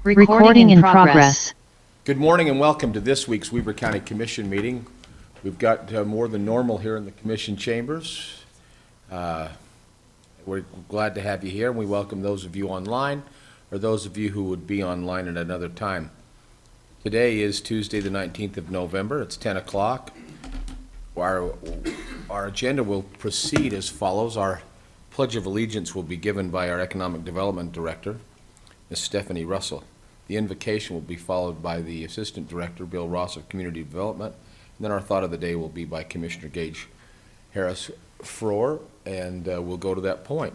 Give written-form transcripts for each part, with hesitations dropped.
Recording in progress. Good morning and welcome to this week's Weber County Commission meeting. We've got more than normal here in the Commission chambers. We're glad to have you here, and we welcome those of you online or those of you who would be online at another time. Today is Tuesday, the 19th of November. It's 10 o'clock. Our agenda will proceed as follows. Our Pledge of Allegiance will be given by our Economic Development Director, Ms. Stephanie Russell. The invocation will be followed by the Assistant Director, Bill Ross of Community Development. And then our thought of the day will be by Commissioner Gage Harris Frohr, and we'll go to that point.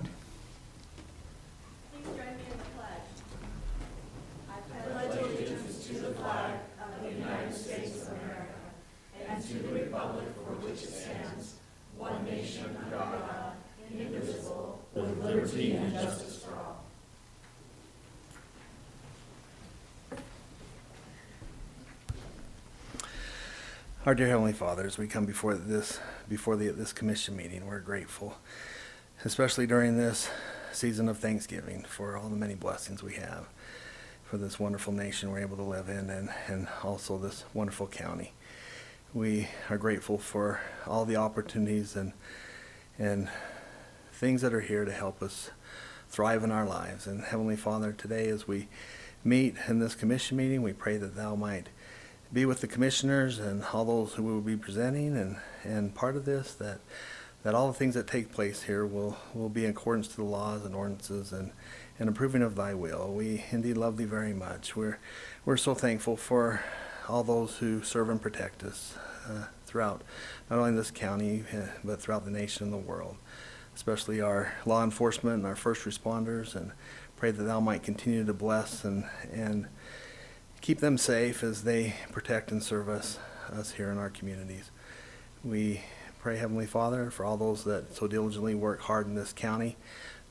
Please join me in the pledge. I pledge allegiance to the flag of the United States of America and to the republic for which it stands, one nation under God, indivisible, with liberty and justice for all. Our dear Heavenly Father, as we come before this commission meeting, we're grateful, especially during this season of Thanksgiving, for all the many blessings we have, for this wonderful nation we're able to live in, and also this wonderful county. We are grateful for all the opportunities and things that are here to help us thrive in our lives. And Heavenly Father, today as we meet in this commission meeting, we pray that Thou might be with the commissioners and all those who will be presenting, and part of this, that all the things that take place here will be in accordance to the laws and ordinances and approving of Thy will. We indeed love Thee very much. We're so thankful for all those who serve and protect us throughout not only this county but throughout the nation and the world, especially our law enforcement and our first responders, and pray that Thou might continue to bless and keep them safe as they protect and serve us here in our communities. We pray, Heavenly Father, for all those that so diligently work hard in this county,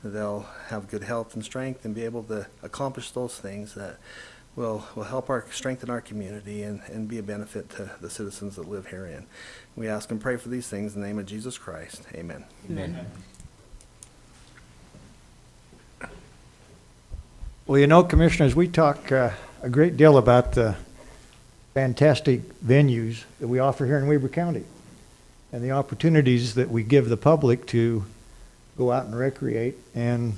that they'll have good health and strength and be able to accomplish those things that will help strengthen our community and be a benefit to the citizens that live herein. We ask and pray for these things in the name of Jesus Christ. Amen. Amen. Well, you know, Commissioners, we talk a great deal about the fantastic venues that we offer here in Weber County and the opportunities that we give the public to go out and recreate and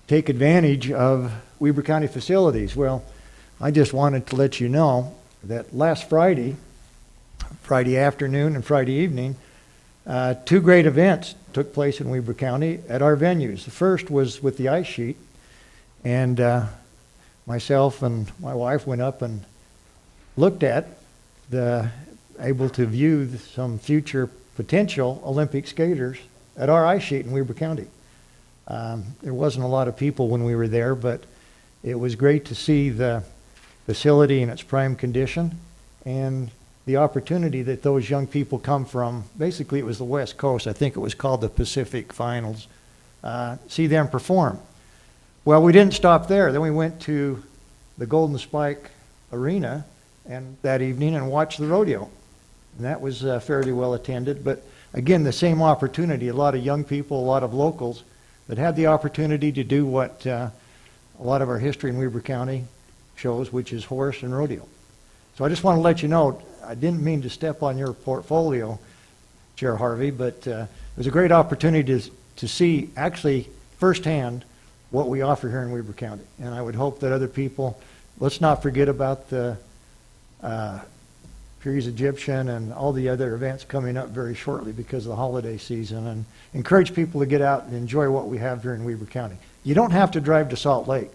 take advantage of Weber County facilities. Well, I just wanted to let you know that last Friday afternoon and Friday evening, two great events took place in Weber County at our venues. The first was with the ice sheet, and myself and my wife went up and looked at able to view some future potential Olympic skaters at our ice sheet in Weber County. There wasn't a lot of people when we were there, but it was great to see the facility in its prime condition and the opportunity that those young people come from. Basically, it was the West Coast. I think it was called the Pacific Finals. See them perform. Well, we didn't stop there. Then we went to the Golden Spike Arena and that evening and watched the rodeo. And that was fairly well attended. But again, the same opportunity. A lot of young people, a lot of locals that had the opportunity to do what a lot of our history in Weber County shows, which is horse and rodeo. So I just want to let you know, I didn't mean to step on your portfolio, Chair Harvey, but it was a great opportunity to see actually firsthand what we offer here in Weber County. And I would hope that other people, let's not forget about the Fury's Egyptian and all the other events coming up very shortly because of the holiday season, and encourage people to get out and enjoy what we have here in Weber County. You don't have to drive to Salt Lake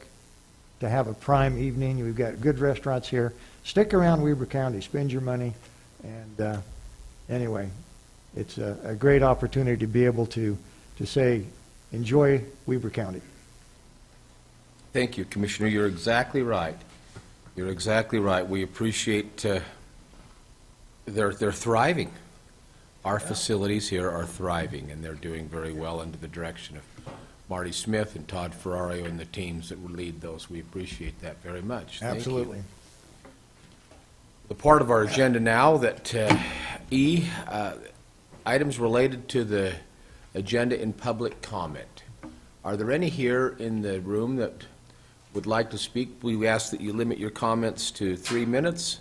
to have a prime evening. We've got good restaurants here. Stick around Weber County, spend your money, and anyway, it's a great opportunity to be able to say, enjoy Weber County. Thank you, Commissioner. You're exactly right. You're exactly right. We appreciate they're thriving. our facilities here are thriving, and they're doing very well under the direction of Marty Smith and Todd Ferrario and the teams that will lead those. We appreciate that very much. Thank you. Absolutely. The part of our agenda now that, items related to the agenda in public comment. Are there any here in the room that would like to speak? We ask that you limit your comments to 3 minutes,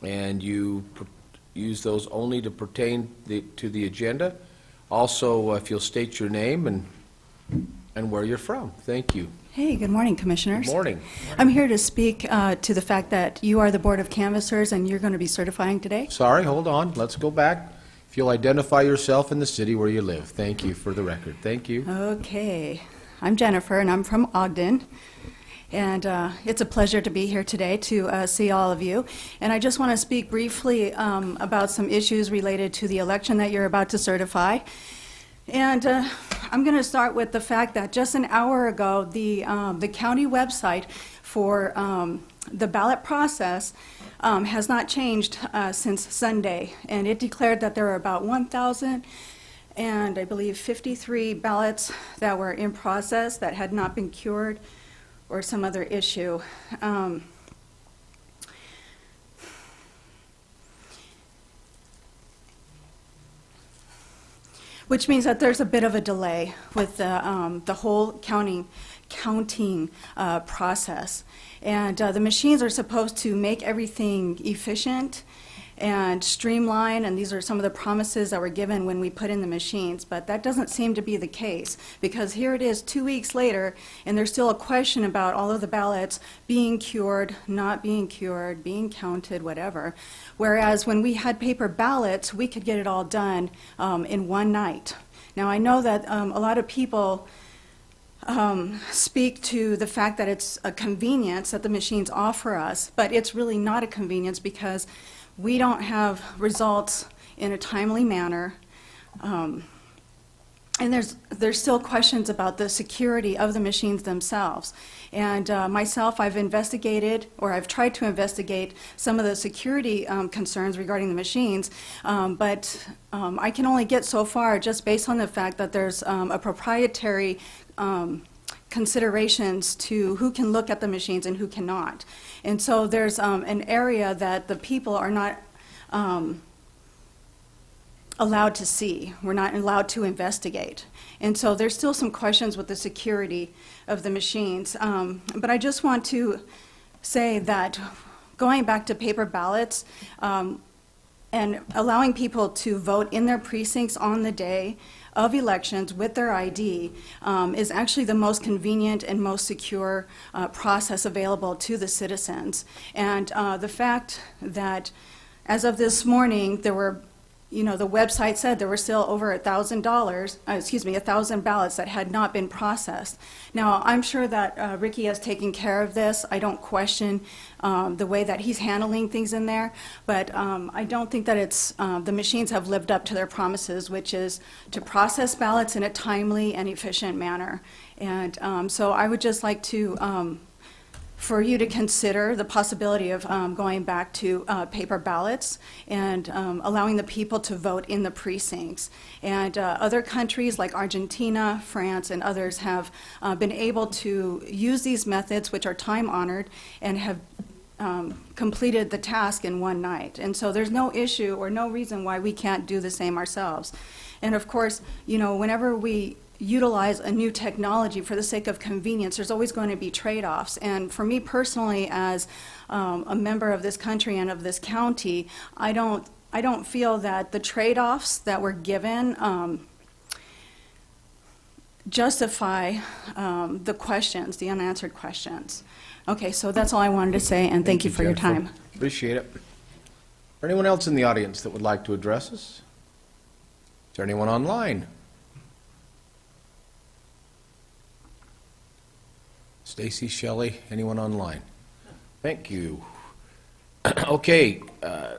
and you use those only to pertain to the agenda. Also, if you'll state your name and where you're from. Thank you. Hey, good morning, Commissioners. Good morning. I'm here to speak to the fact that you are the Board of Canvassers and you're going to be certifying today. Sorry, hold on. Let's go back. If you'll identify yourself and the city where you live. Thank you for the record. Thank you. Okay. I'm Jennifer, and I'm from Ogden. And it's a pleasure to be here today to see all of you. And I just want to speak briefly about some issues related to the election that you're about to certify. And I'm going to start with the fact that just an hour ago, the county website for the ballot process has not changed since Sunday. And it declared that there were about 1,000 and I believe 53 ballots that were in process that had not been cured or some other issue. Which means that there's a bit of a delay with the whole counting process. And the machines are supposed to make everything efficient and streamline, and these are some of the promises that were given when we put in the machines, but that doesn't seem to be the case, because here it is 2 weeks later, and there's still a question about all of the ballots being cured, not being cured, being counted, whatever. Whereas when we had paper ballots, we could get it all done in one night. Now, I know that a lot of people speak to the fact that it's a convenience that the machines offer us, but it's really not a convenience because we don't have results in a timely manner. And there's still questions about the security of the machines themselves. And myself, I've investigated, or I've tried to investigate some of the security concerns regarding the machines, but I can only get so far just based on the fact that there's a proprietary considerations to who can look at the machines and who cannot. And so there's an area that the people are not allowed to see. We're not allowed to investigate. And so there's still some questions with the security of the machines. But I just want to say that going back to paper ballots and allowing people to vote in their precincts on the day of elections with their ID is actually the most convenient and most secure process available to the citizens. And the fact that as of this morning, there were, the website said there were still over $1,000 ballots that had not been processed. Now, I'm sure that Ricky has taken care of this. I don't question the way that he's handling things in there, but I don't think that it's, the machines have lived up to their promises, which is to process ballots in a timely and efficient manner. And so I would just like to, for you to consider the possibility of going back to paper ballots and allowing the people to vote in the precincts. And other countries like Argentina, France, and others have been able to use these methods, which are time-honored, and have completed the task in one night. And so there's no issue or no reason why we can't do the same ourselves. And of course, whenever we utilize a new technology for the sake of convenience, there's always going to be trade-offs. And for me personally, as a member of this country and of this county, I don't feel that the trade-offs that were given justify the questions, the unanswered questions. Okay, so that's all I wanted to say, and thank you for your Jennifer. time. Appreciate it. Is there anyone else in the audience that would like to address us? Is there anyone online? Stacy, Shelley, anyone online? Thank you. Okay,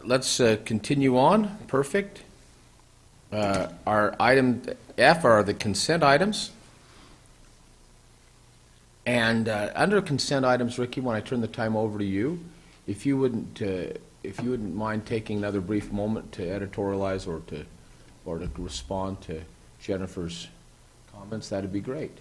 let's continue on. Perfect. Our item F are the consent items. And under consent items, Ricky, when I turn the time over to you, if you wouldn't mind taking another brief moment to editorialize or to or to respond to Jennifer's comments, that'd be great.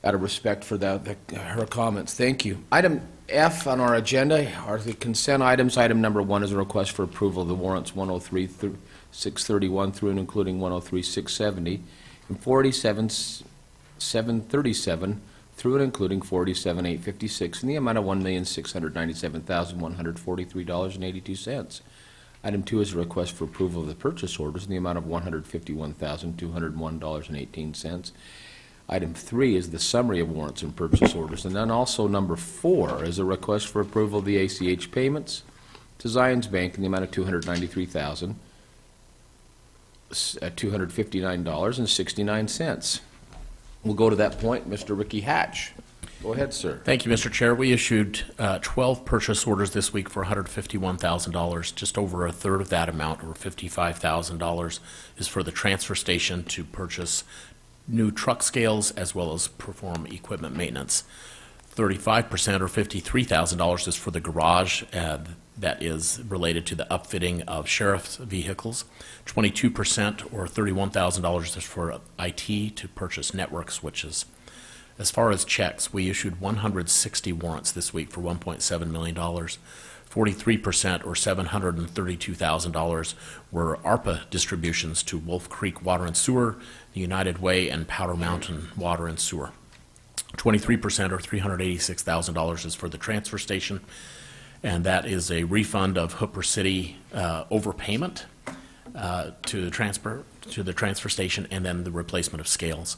Out of respect for her comments, thank you. Item F on our agenda are the consent items. Item number 1 is a request for approval of the warrants 103 through 631 through and including 103 670 and 47 737 through and including 47 856 in the amount of $1,697,143.82. Item 2 is a request for approval of the purchase orders in the amount of $151,201.18. Item 3 is the summary of warrants and purchase orders. And then also number 4 is a request for approval of the ACH payments to Zions Bank in the amount of $259.69. We'll go to that point. Mr. Ricky Hatch. Go ahead, sir. Thank you, Mr. Chair. We issued 12 purchase orders this week for $151,000. Just over a third of that amount, or $55,000, is for the transfer station to purchase new truck scales as well as perform equipment maintenance. 35% or $53,000 is for the garage that is related to the upfitting of sheriff's vehicles. 22% or $31,000 is for IT to purchase network switches. As far as checks, we issued 160 warrants this week for $1.7 million. 43% or $732,000 were ARPA distributions to Wolf Creek Water and Sewer, the United Way, and Powder Mountain Water and Sewer. 23% or $386,000 is for the transfer station, and that is a refund of Hooper City overpayment to the transfer station, and then the replacement of scales.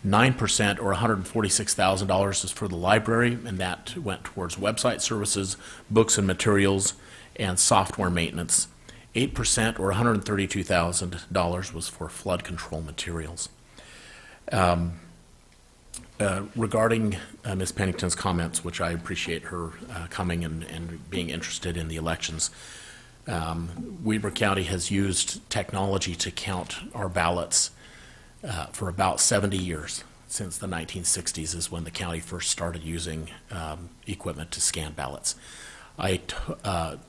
9% or $146,000 is for the library, and that went towards website services, books and materials, and software maintenance. 8% or $132,000 was for flood control materials. Regarding Ms. Pennington's comments, which I appreciate her coming and being interested in the elections, Weber County has used technology to count our ballots for about 70 years. Since the 1960s is when the county first started using equipment to scan ballots. I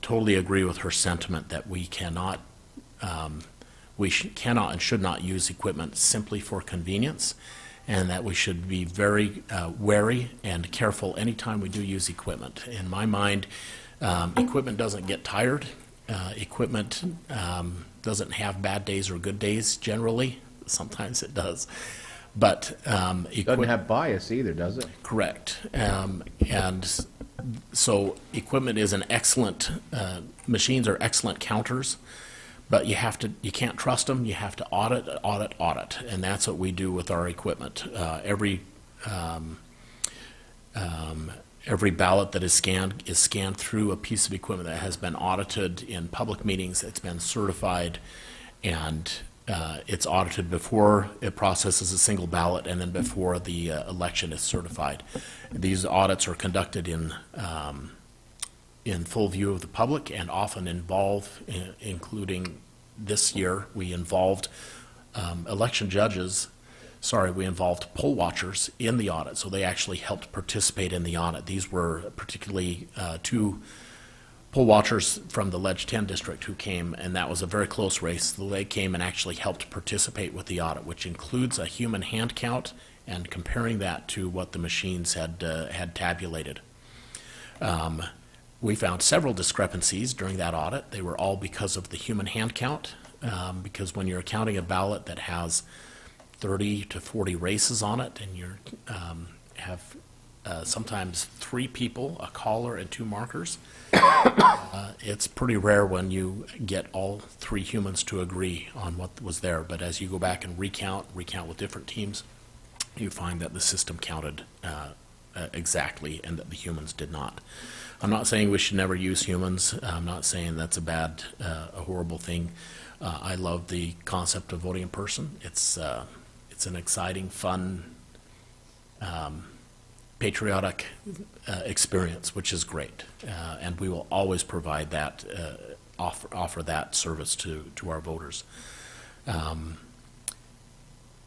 totally agree with her sentiment that we cannot and should not use equipment simply for convenience, and that we should be very wary and careful anytime we do use equipment. In my mind, equipment doesn't get tired. Equipment doesn't have bad days or good days generally. Sometimes it does. But Doesn't have bias either, does it? correct. And so equipment is an excellent, machines are excellent counters, but you can't trust them. You have to audit, and that's what we do with our equipment. Every ballot that is scanned through a piece of equipment that has been audited in public meetings. It's been certified, and it's audited before it processes a single ballot and then before the election is certified. These audits are conducted in full view of the public and often involve, including this year, we involved we involved poll watchers in the audit, so they actually helped participate in the audit. These were particularly two poll watchers from the Ledge 10 district who came, and that was a very close race. They came and actually helped participate with the audit, which includes a human hand count and comparing that to what the machines had tabulated. We found several discrepancies during that audit. They were all because of the human hand count, because when you're counting a ballot that has 30 to 40 races on it, and you have sometimes 3 people, a caller and 2 markers, it's pretty rare when you get all 3 humans to agree on what was there. But as you go back and recount with different teams, you find that the system counted exactly and that the humans did not. I'm not saying we should never use humans. I'm not saying that's a horrible thing. I love the concept of voting in person. It's an exciting, fun, patriotic experience, which is great, and we will always provide that, offer that service to our voters.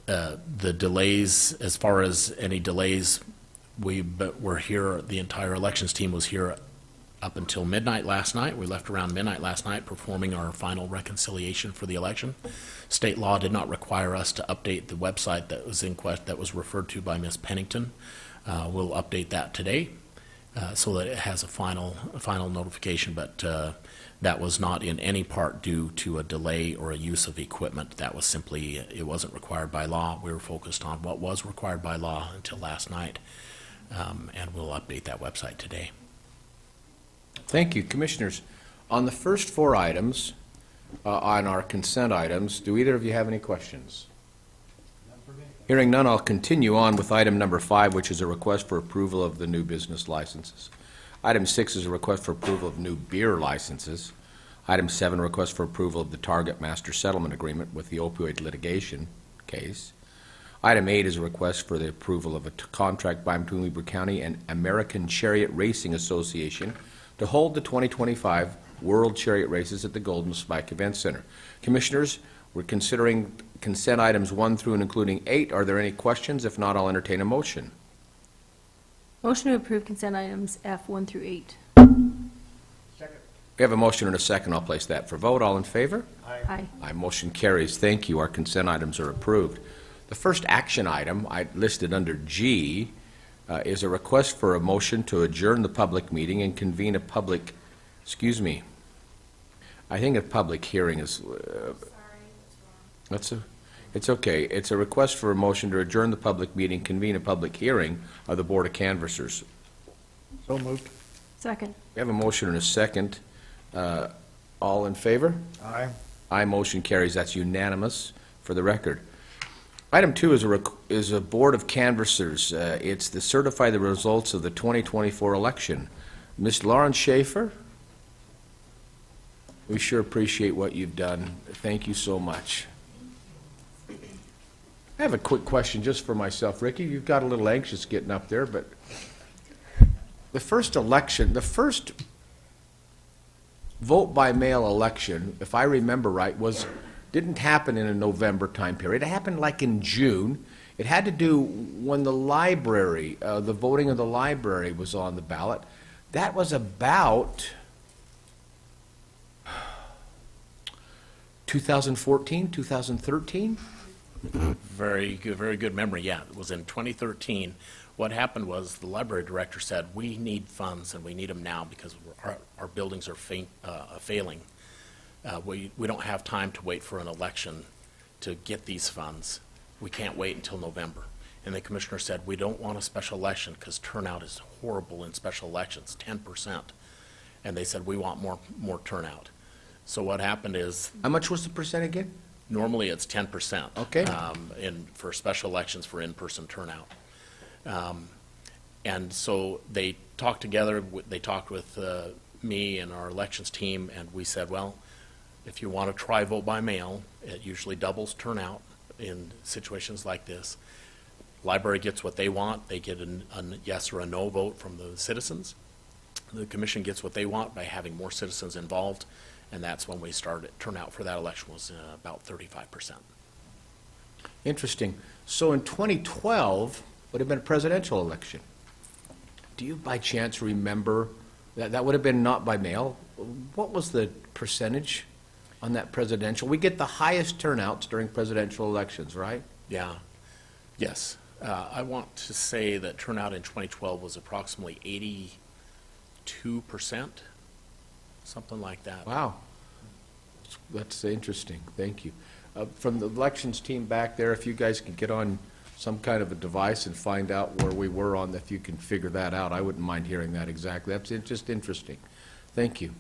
The delays, as far as any delays, we're here. The entire elections team was here up until midnight last night. We left around midnight last night performing our final reconciliation for the election. State law did not require us to update the website that was that was referred to by Ms. Pennington. We'll update that today so that it has a final notification, but that was not in any part due to a delay or a use of equipment. That was simply, it wasn't required by law. We were focused on what was required by law until last night, and we'll update that website today. Thank you. Commissioners, on the first 4 items, on our consent items, do either of you have any questions? Hearing none, I'll continue on with item number 5, which is a request for approval of the new business licenses. Item 6 is a request for approval of new beer licenses. Item 7, request for approval of the Target Master Settlement Agreement with the opioid litigation case. Item 8 is a request for the approval of a contract by between Weber County and American Chariot Racing Association to hold the 2025 World Chariot Races at the Golden Spike Event Center. Commissioners, we're considering consent items 1 through and including 8. Are there any questions? If not, I'll entertain a motion. Motion to approve consent items F 1 through 8. We have a motion and a second. I'll place that for vote. All in favor? Aye. Aye. Motion carries. Thank you. Our consent items are approved. The first action item I listed under G is a request for a motion to adjourn the public meeting and convene a public, I think a public hearing is, it's okay. It's a request for a motion to adjourn the public meeting, convene a public hearing of the Board of Canvassers. So moved. Second. We have a motion and a second. All in favor? Aye. Aye. Motion carries. That's unanimous for the record. Item 2 is a Board of Canvassers. It's to certify the results of the 2024 election. Ms. Lauren Schaefer, we sure appreciate what you've done. Thank you so much. I have a quick question just for myself. Ricky, you've got a little anxious getting up there, but the first election, the first vote-by-mail election, if I remember right, didn't happen in a November time period. It happened like in June. It had to do when the library, the voting of the library was on the ballot. That was about 2014, 2013? Very good memory. Yeah, it was in 2013. What happened was the library director said, we need funds and we need them now because our buildings are failing. We don't have time to wait for an election to get these funds. We can't wait until November. And the commissioner said, we don't want a special election because turnout is horrible in special elections, 10%. And they said, we want more turnout. So what happened is, How much was the percent again? normally it's 10%. Okay. For special elections for in-person turnout. And so they talked together, they talked with me and our elections team, and we said, well, if you want to try vote by mail, it usually doubles turnout in situations like this. Library gets what they want. They get a yes or a no vote from the citizens. The commission gets what they want by having more citizens involved, and that's when we started. Turnout for that election was about 35%. Interesting. So in 2012 would have been a presidential election. Do you by chance remember that would have been not by mail? What was the percentage on that presidential? We get the highest turnouts during presidential elections, right? Yeah. Yes. I want to say that turnout in 2012 was approximately 82%, something like that. Wow. That's interesting. Thank you. From the elections team back there, if you guys could get on some kind of a device and find out where we were on, if you can figure that out, I wouldn't mind hearing that exactly. That's just interesting. Thank you.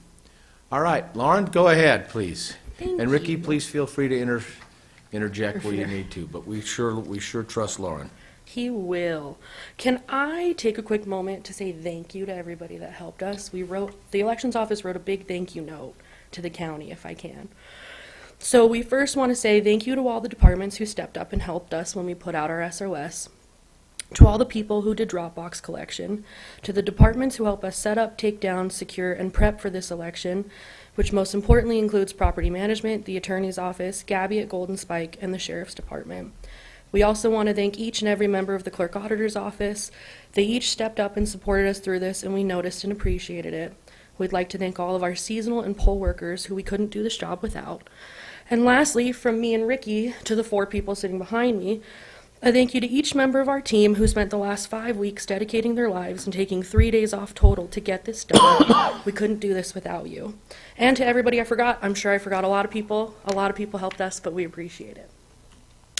All right, Lauren, go ahead, please. And Ricky, please feel free to interject where you need to, but we sure trust Lauren. He will. Can I take a quick moment to say thank you to everybody that helped us? The elections office wrote a big thank you note to the county, if I can. So we first want to say thank you to all the departments who stepped up and helped us when we put out our SOS, to all the people who did Dropbox collection, to the departments who help us set up, take down, secure, and prep for this election, which most importantly includes property management, the attorney's office, Gabby at Golden Spike, and the sheriff's department. We also want to thank each and every member of the clerk auditor's office. They each stepped up and supported us through this, and we noticed and appreciated it. We'd like to thank all of our seasonal and poll workers who we couldn't do this job without. And lastly, from me and Ricky to the 4 people sitting behind me, a thank you to each member of our team who spent the last 5 weeks dedicating their lives and taking 3 days off total to get this done. We couldn't do this without you. And to everybody I forgot, I'm sure I forgot a lot of people. A lot of people helped us, but we appreciate it.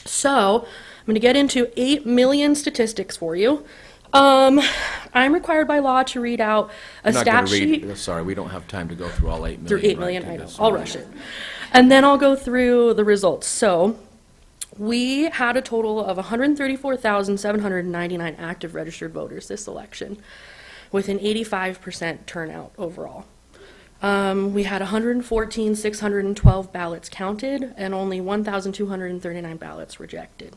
So, I'm going to get into 8 million statistics for you. I'm required by law to read out a I'm not stat gonna sheet. read, sorry, we don't have time to go through all 8 million. Through 8 right, million, to I know. this I'll one. rush it. And then I'll go through the results. So, we had a total of 134,799 active registered voters this election, with an 85% turnout overall. We had 114,612 ballots counted and only 1,239 ballots rejected.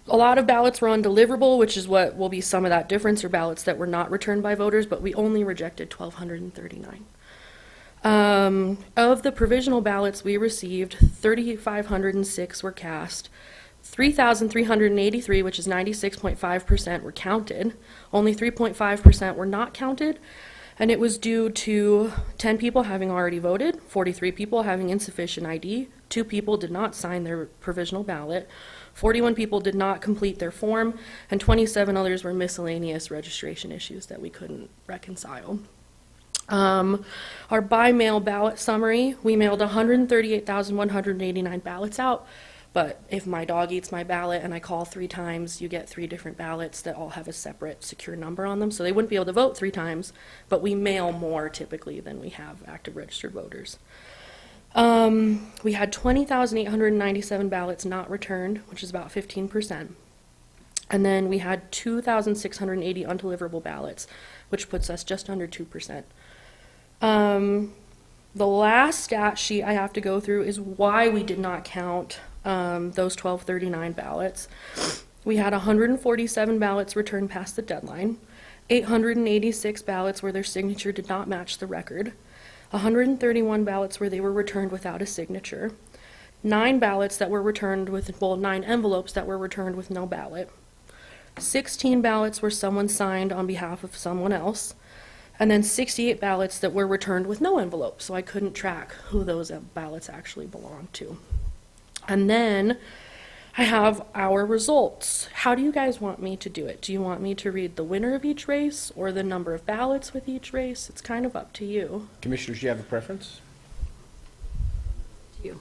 A lot of ballots were undeliverable, which is what will be some of that difference, or ballots that were not returned by voters, but we only rejected 1,239. Of the provisional ballots we received, 3,506 were cast. 3,383, which is 96.5%, were counted. Only 3.5% were not counted, and it was due to 10 people having already voted, 43 people having insufficient ID, 2 people did not sign their provisional ballot, 41 people did not complete their form, and 27 others were miscellaneous registration issues that we couldn't reconcile. Our by-mail ballot summary, we mailed 138,189 ballots out, but if my dog eats my ballot and I call 3 times, you get 3 different ballots that all have a separate secure number on them, so they wouldn't be able to vote 3 times, but we mail more typically than we have active registered voters. We had 20,897 ballots not returned, which is about 15%. And then we had 2,680 undeliverable ballots, which puts us just under 2%. The last stat sheet I have to go through is why we did not count those 1,239 ballots. We had 147 ballots returned past the deadline, 886 ballots where their signature did not match the record, 131 ballots where they were returned without a signature, 9 ballots that were returned with, 9 envelopes that were returned with no ballot, 16 ballots where someone signed on behalf of someone else, and then 68 ballots that were returned with no envelope, so I couldn't track who those ballots actually belonged to. And then I have our results. How do you guys want me to do it? Do you want me to read the winner of each race or the number of ballots with each race? It's kind of up to you. Commissioners, do you have a preference? You.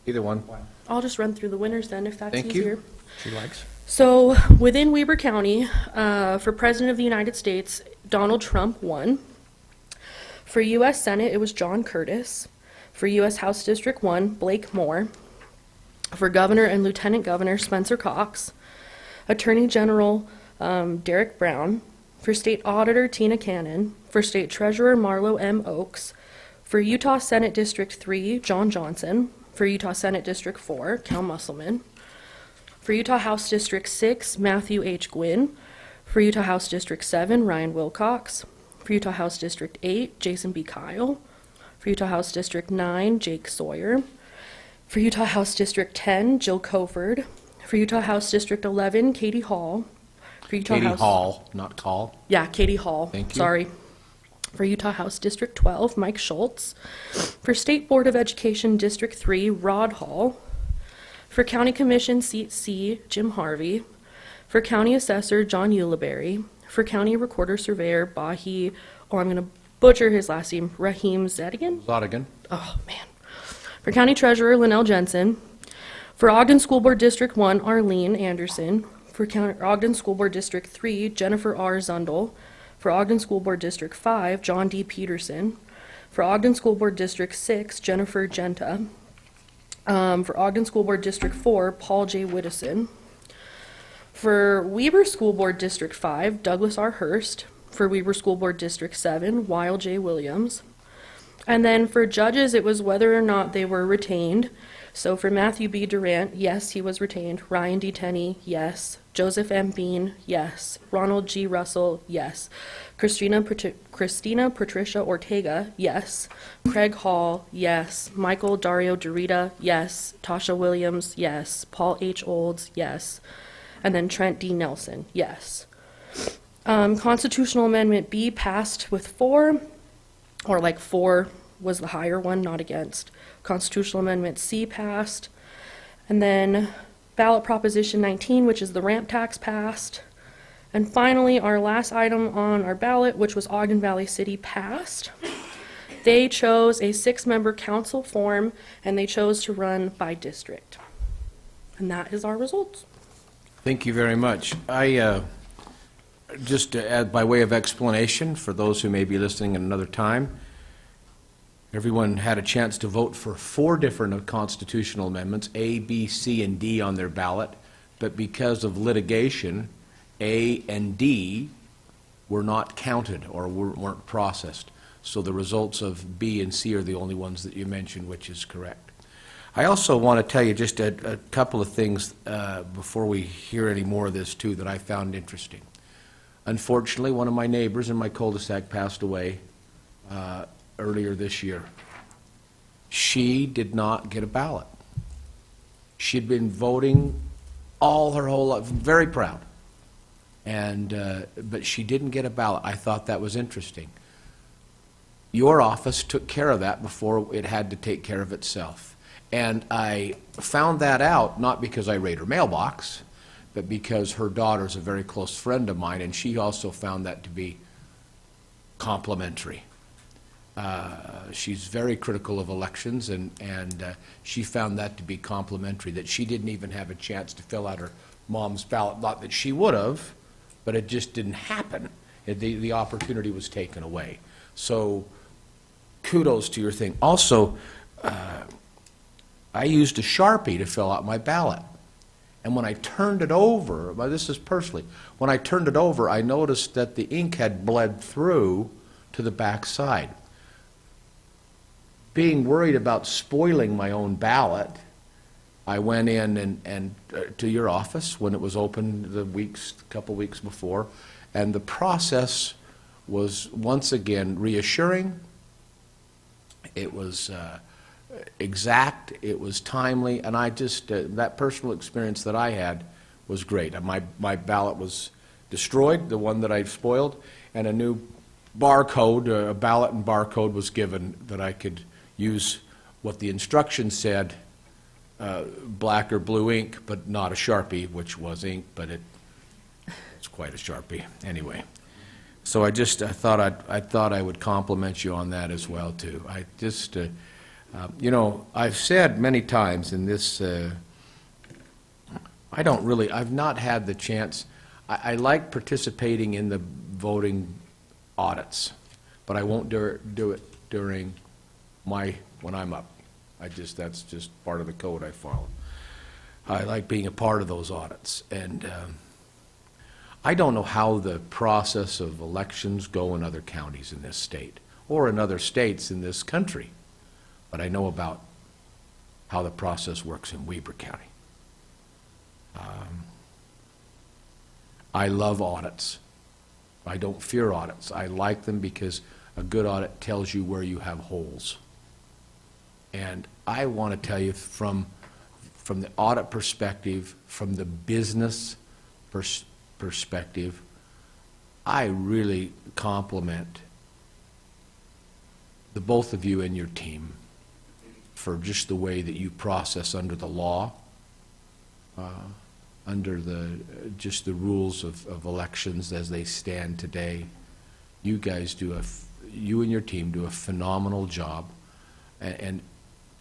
Either one. I'll just run through the winners then if that's Thank you. easier. She likes. So within Weber County, for President of the United States, Donald Trump won. For U.S. Senate, it was John Curtis. For U.S. House District 1, Blake Moore. For Governor and Lieutenant Governor, Spencer Cox. Attorney General, Derek Brown. For State Auditor, Tina Cannon. For State Treasurer, Marlo M. Oaks. For Utah Senate District 3, John Johnson. For Utah Senate District 4, Cal Musselman. For Utah House District 6, Matthew H. Gwynn. For Utah House District 7, Ryan Wilcox. For Utah House District 8, Jason B. Kyle. For Utah House District 9, Jake Sawyer. For Utah House District 10, Jill Coford. For Utah House District 11, Katie Hall. For Utah Katie House... Hall, not Call. Yeah, Katie Hall. Thank you. Sorry. For Utah House District 12, Mike Schultz. For State Board of Education District 3, Rod Hall. For County Commission Seat C, Jim Harvey. For County Assessor, John Ulibarri. For County Recorder Surveyor, Bahi, or I'm going to butcher his last name, Raheem Zedigan. Zodigan. Oh, man. For County Treasurer, Linnell Jensen. For Ogden School Board District 1, Arlene Anderson. For Ogden School Board District 3, Jennifer R. Zundel. For Ogden School Board District 5, John D. Peterson. For Ogden School Board District 6, Jennifer Genta. For Ogden School Board District 4, Paul J. Whittison. For Weber School Board District 5, Douglas R. Hurst. For Weber School Board District 7, Weil J. Williams. And then for judges, it was whether or not they were retained. So for Matthew B. Durant, yes, he was retained. Ryan D. Tenney, yes. Joseph M. Bean, yes. Ronald G. Russell, yes. Christina Patricia Ortega, yes. Craig Hall, yes. Michael Dario Dorita, yes. Tasha Williams, yes. Paul H. Olds, yes. And then Trent D. Nelson, yes. Constitutional Amendment B passed with 4, or like 4 was the higher one, not against. Constitutional Amendment C passed. And then ballot Proposition 19, which is the ramp tax, passed. And finally, our last item on our ballot, which was Ogden Valley City, passed. They chose a 6-member council form, and they chose to run by district. And that is our results. Thank you very much. I, just to add by way of explanation, for those who may be listening at another time, everyone had a chance to vote for 4 different constitutional amendments, A, B, C, and D on their ballot, but because of litigation, A and D were not counted or weren't processed. So the results of B and C are the only ones that you mentioned, which is correct. I also want to tell you just a couple of things before we hear any more of this, too, that I found interesting. Unfortunately, one of my neighbors in my cul-de-sac passed away earlier this year. She did not get a ballot. She'd been voting all her whole life, very proud, but she didn't get a ballot. I thought that was interesting. Your office took care of that before it had to take care of itself. And I found that out not because I raid her mailbox, but because her daughter's a very close friend of mine, and she also found that to be complimentary. She's very critical of elections, and she found that to be complimentary, that she didn't even have a chance to fill out her mom's ballot. Not that she would have, but it just didn't happen. The opportunity was taken away. So kudos to your thing. Also, I used a Sharpie to fill out my ballot. And when I turned it over, well, this is personally, when I turned it over, I noticed that the ink had bled through to the back side. Being worried about spoiling my own ballot, I went in and to your office when it was open a couple weeks before, and the process was once again reassuring. It was exact, it was timely, and I just, that personal experience that I had was great. My ballot was destroyed, the one that I spoiled, and a new barcode, a ballot and barcode was given that I could use what the instructions said, black or blue ink, but not a Sharpie, which was ink, but it's quite a Sharpie anyway. So I thought I would compliment you on that as well too. I just, you know, I've said many times in this, I've not had the chance. I like participating in the voting audits, but I won't do it during when I'm up. That's just part of the code I follow. I like being a part of those audits, and I don't know how the process of elections go in other counties in this state or in other states in this country, but I know about how the process works in Weber County. I love audits. I don't fear audits. I like them because a good audit tells you where you have holes. And I want to tell you from the audit perspective, from the business perspective, I really compliment the both of you and your team for just the way that you process under the law, under just the rules of elections as they stand today. You guys you and your team do a phenomenal job. And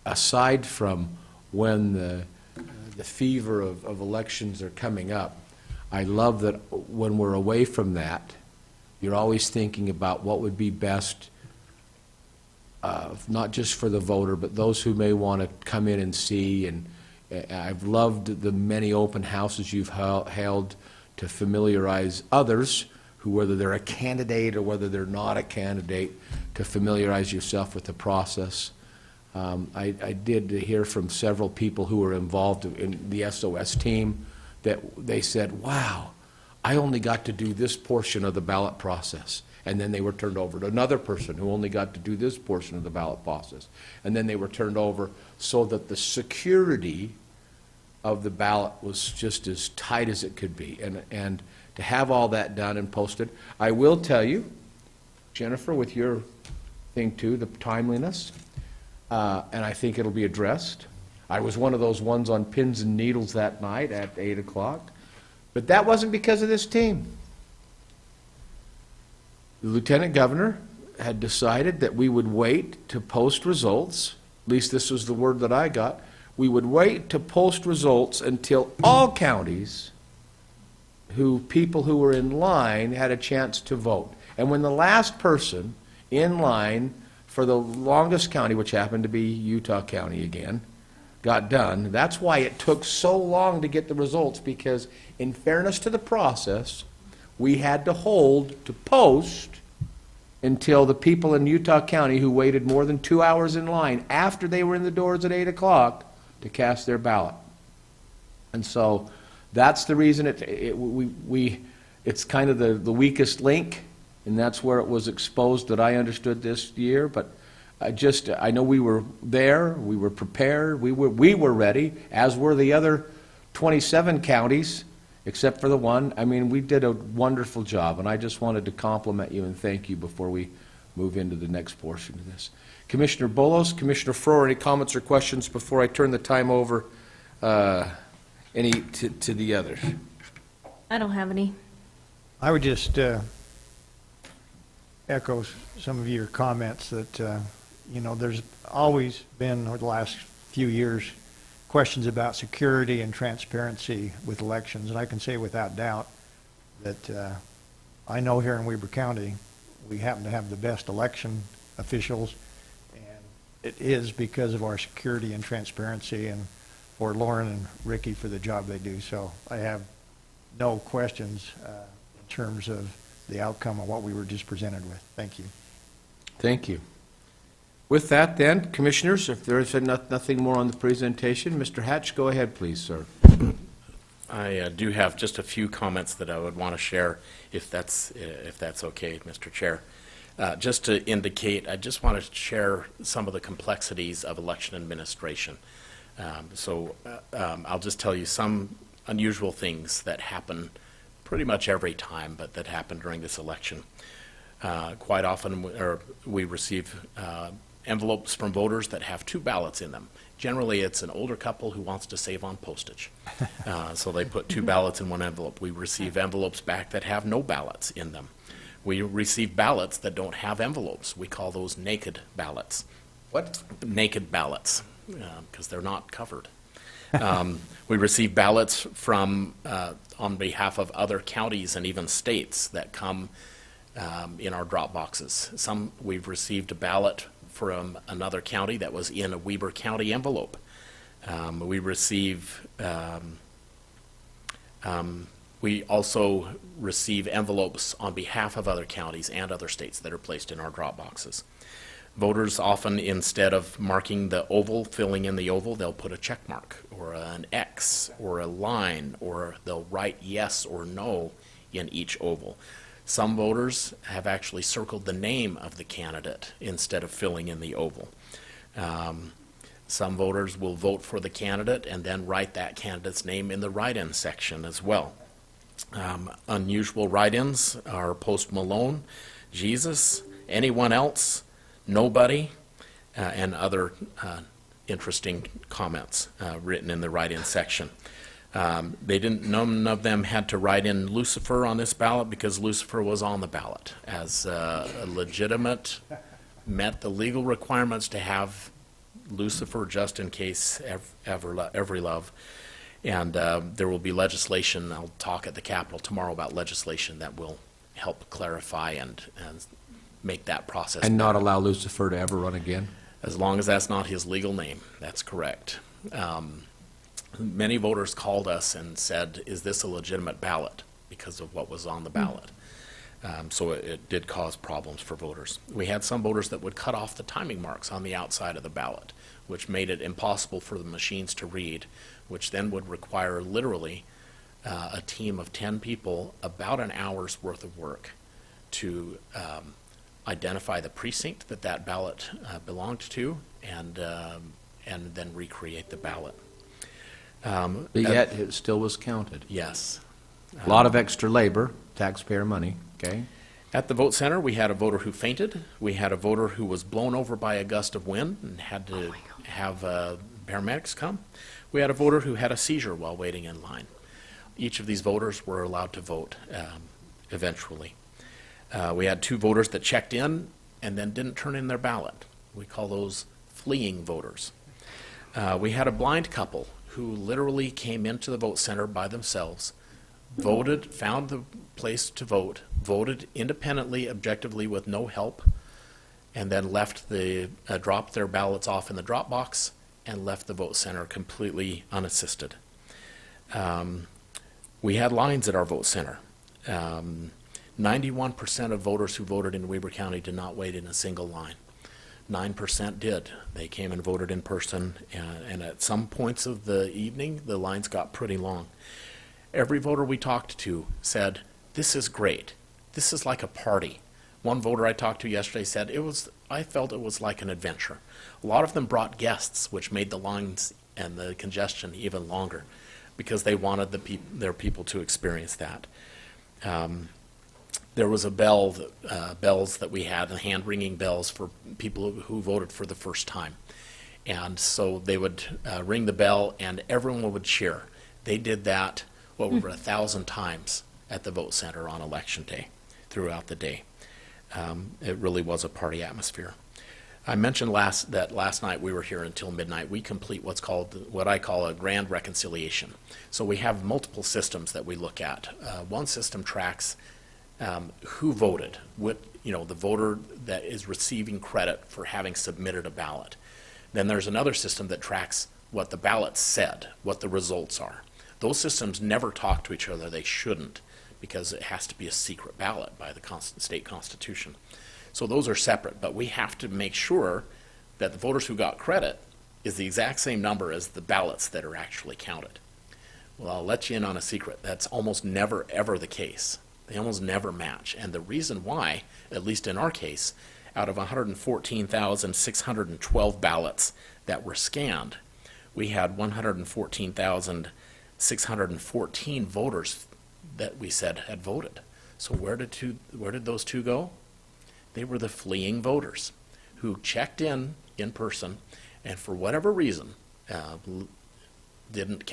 aside from when the fever of elections are coming up, I love that when we're away from that, you're always thinking about what would be best, not just for the voter, but those who may want to come in and see. And I've loved the many open houses you've held to familiarize others who, whether they're a candidate or whether they're not a candidate, to familiarize yourself with the process. I did hear from several people who were involved in the SOS team that they said, wow, I only got to do this portion of the ballot process. And then they were turned over to another person who only got to do this portion of the ballot process. And then they were turned over so that the security of the ballot was just as tight as it could be. And to have all that done and posted. I will tell you, Jennifer, with your thing too, the timeliness, and I think it'll be addressed. I was one of those ones on pins and needles that night at 8 o'clock, but that wasn't because of this team. The lieutenant governor had decided that we would wait to post results, at least this was the word that I got, we would wait to post results until all counties people who were in line had a chance to vote. And when the last person in line for the longest county, which happened to be Utah County again, got done, that's why it took so long to get the results, because in fairness to the process, we had to hold to post until the people in Utah County who waited more than 2 hours in line after they were in the doors at 8 o'clock to cast their ballot. And so that's the reason it's kind of the weakest link, and that's where it was exposed that I understood this year. But I know we were there, we were prepared, we were ready, as were the other 27 counties, except for the one. I mean, we did a wonderful job, and I just wanted to compliment you and thank you before we move into the next portion of this. Commissioner Bolos, Commissioner Froer, any comments or questions before I turn the time over to the others? I don't have any. I would just echo some of your comments that, there's always been, over the last few years, questions about security and transparency with elections. And I can say without doubt that I know here in Weber County, we happen to have the best election officials, and it is because of our security and transparency, and for Lauren and Ricky for the job they do. So I have no questions in terms of the outcome of what we were just presented with. Thank you. Thank you. With that then, Commissioners, if there is nothing more on the presentation, Mr. Hatch, go ahead, please, sir. I do have just a few comments that I would want to share, if that's okay, Mr. Chair. Just to indicate, I just want to share some of the complexities of election administration. I'll just tell you some unusual things that happen pretty much every time, but that happen during this election. Quite often we receive envelopes from voters that have 2 ballots in them. Generally, it's an older couple who wants to save on postage. So they put 2 ballots in one envelope. We receive envelopes back that have no ballots in them. We receive ballots that don't have envelopes. We call those naked ballots. What? Naked ballots, because they're not covered. We receive ballots from, on behalf of other counties and even states that come in our drop boxes. We've received a ballot from another county that was in a Weber County envelope. We also receive envelopes on behalf of other counties and other states that are placed in our drop boxes. Voters often, instead of marking the oval, filling in the oval, they'll put a check mark or an X or a line, or they'll write yes or no in each oval. Some voters have actually circled the name of the candidate instead of filling in the oval. Some voters will vote for the candidate and then write that candidate's name in the write-in section as well. Unusual write-ins are Post Malone, Jesus, anyone else, nobody, and other interesting comments written in the write-in section. None of them had to write in Lucifer on this ballot because Lucifer was on the ballot as a legitimate, met the legal requirements to have Lucifer just in case every love. And there will be legislation. I'll talk at the Capitol tomorrow about legislation that will help clarify and make that process And better. not allow Lucifer to ever run again? As long as that's not his legal name, that's correct. Many voters called us and said, is this a legitimate ballot, because of what was on the ballot. So it did cause problems for voters. We had some voters that would cut off the timing marks on the outside of the ballot, which made it impossible for the machines to read, which then would require literally a team of 10 people, about an hour's worth of work to identify the precinct that ballot belonged to, and then recreate the ballot. But yet, it still was counted. Yes. A lot of extra labor, taxpayer money, okay? At the vote center, we had a voter who fainted. We had a voter who was blown over by a gust of wind and had to have paramedics come. We had a voter who had a seizure while waiting in line. Each of these voters were allowed to vote eventually. We had 2 voters that checked in and then didn't turn in their ballot. We call those fleeing voters. We had a blind couple who literally came into the vote center by themselves, voted, found the place to vote, voted independently, objectively, with no help, and then left dropped their ballots off in the drop box and left the vote center completely unassisted. We had lines at our vote center. 91% of voters who voted in Weber County did not wait in a single line. 9% did. They came and voted in person, and at some points of the evening, the lines got pretty long. Every voter we talked to said, "This is great. This is like a party." One voter I talked to yesterday said, I felt it was like an adventure. A lot of them brought guests, which made the lines and the congestion even longer because they wanted their people to experience that. There was a bells that we had, hand-ringing bells for people who voted for the first time. And so they would ring the bell and everyone would cheer. They did that over 1,000 times at the vote center on election day, throughout the day. It really was a party atmosphere. I mentioned that last night we were here until midnight. We complete what I call a grand reconciliation. So we have multiple systems that we look at. One system tracks who voted, the voter that is receiving credit for having submitted a ballot. Then there's another system that tracks what the ballot said, what the results are. Those systems never talk to each other. They shouldn't, because it has to be a secret ballot by the state constitution. So those are separate, but we have to make sure that the voters who got credit is the exact same number as the ballots that are actually counted. Well, I'll let you in on a secret. That's almost never, ever the case. They almost never match. And the reason why, at least in our case, out of 114,612 ballots that were scanned, we had 114,614 voters that we said had voted. So where did those 2 go? They were the fleeing voters who checked in person, and for whatever reason didn't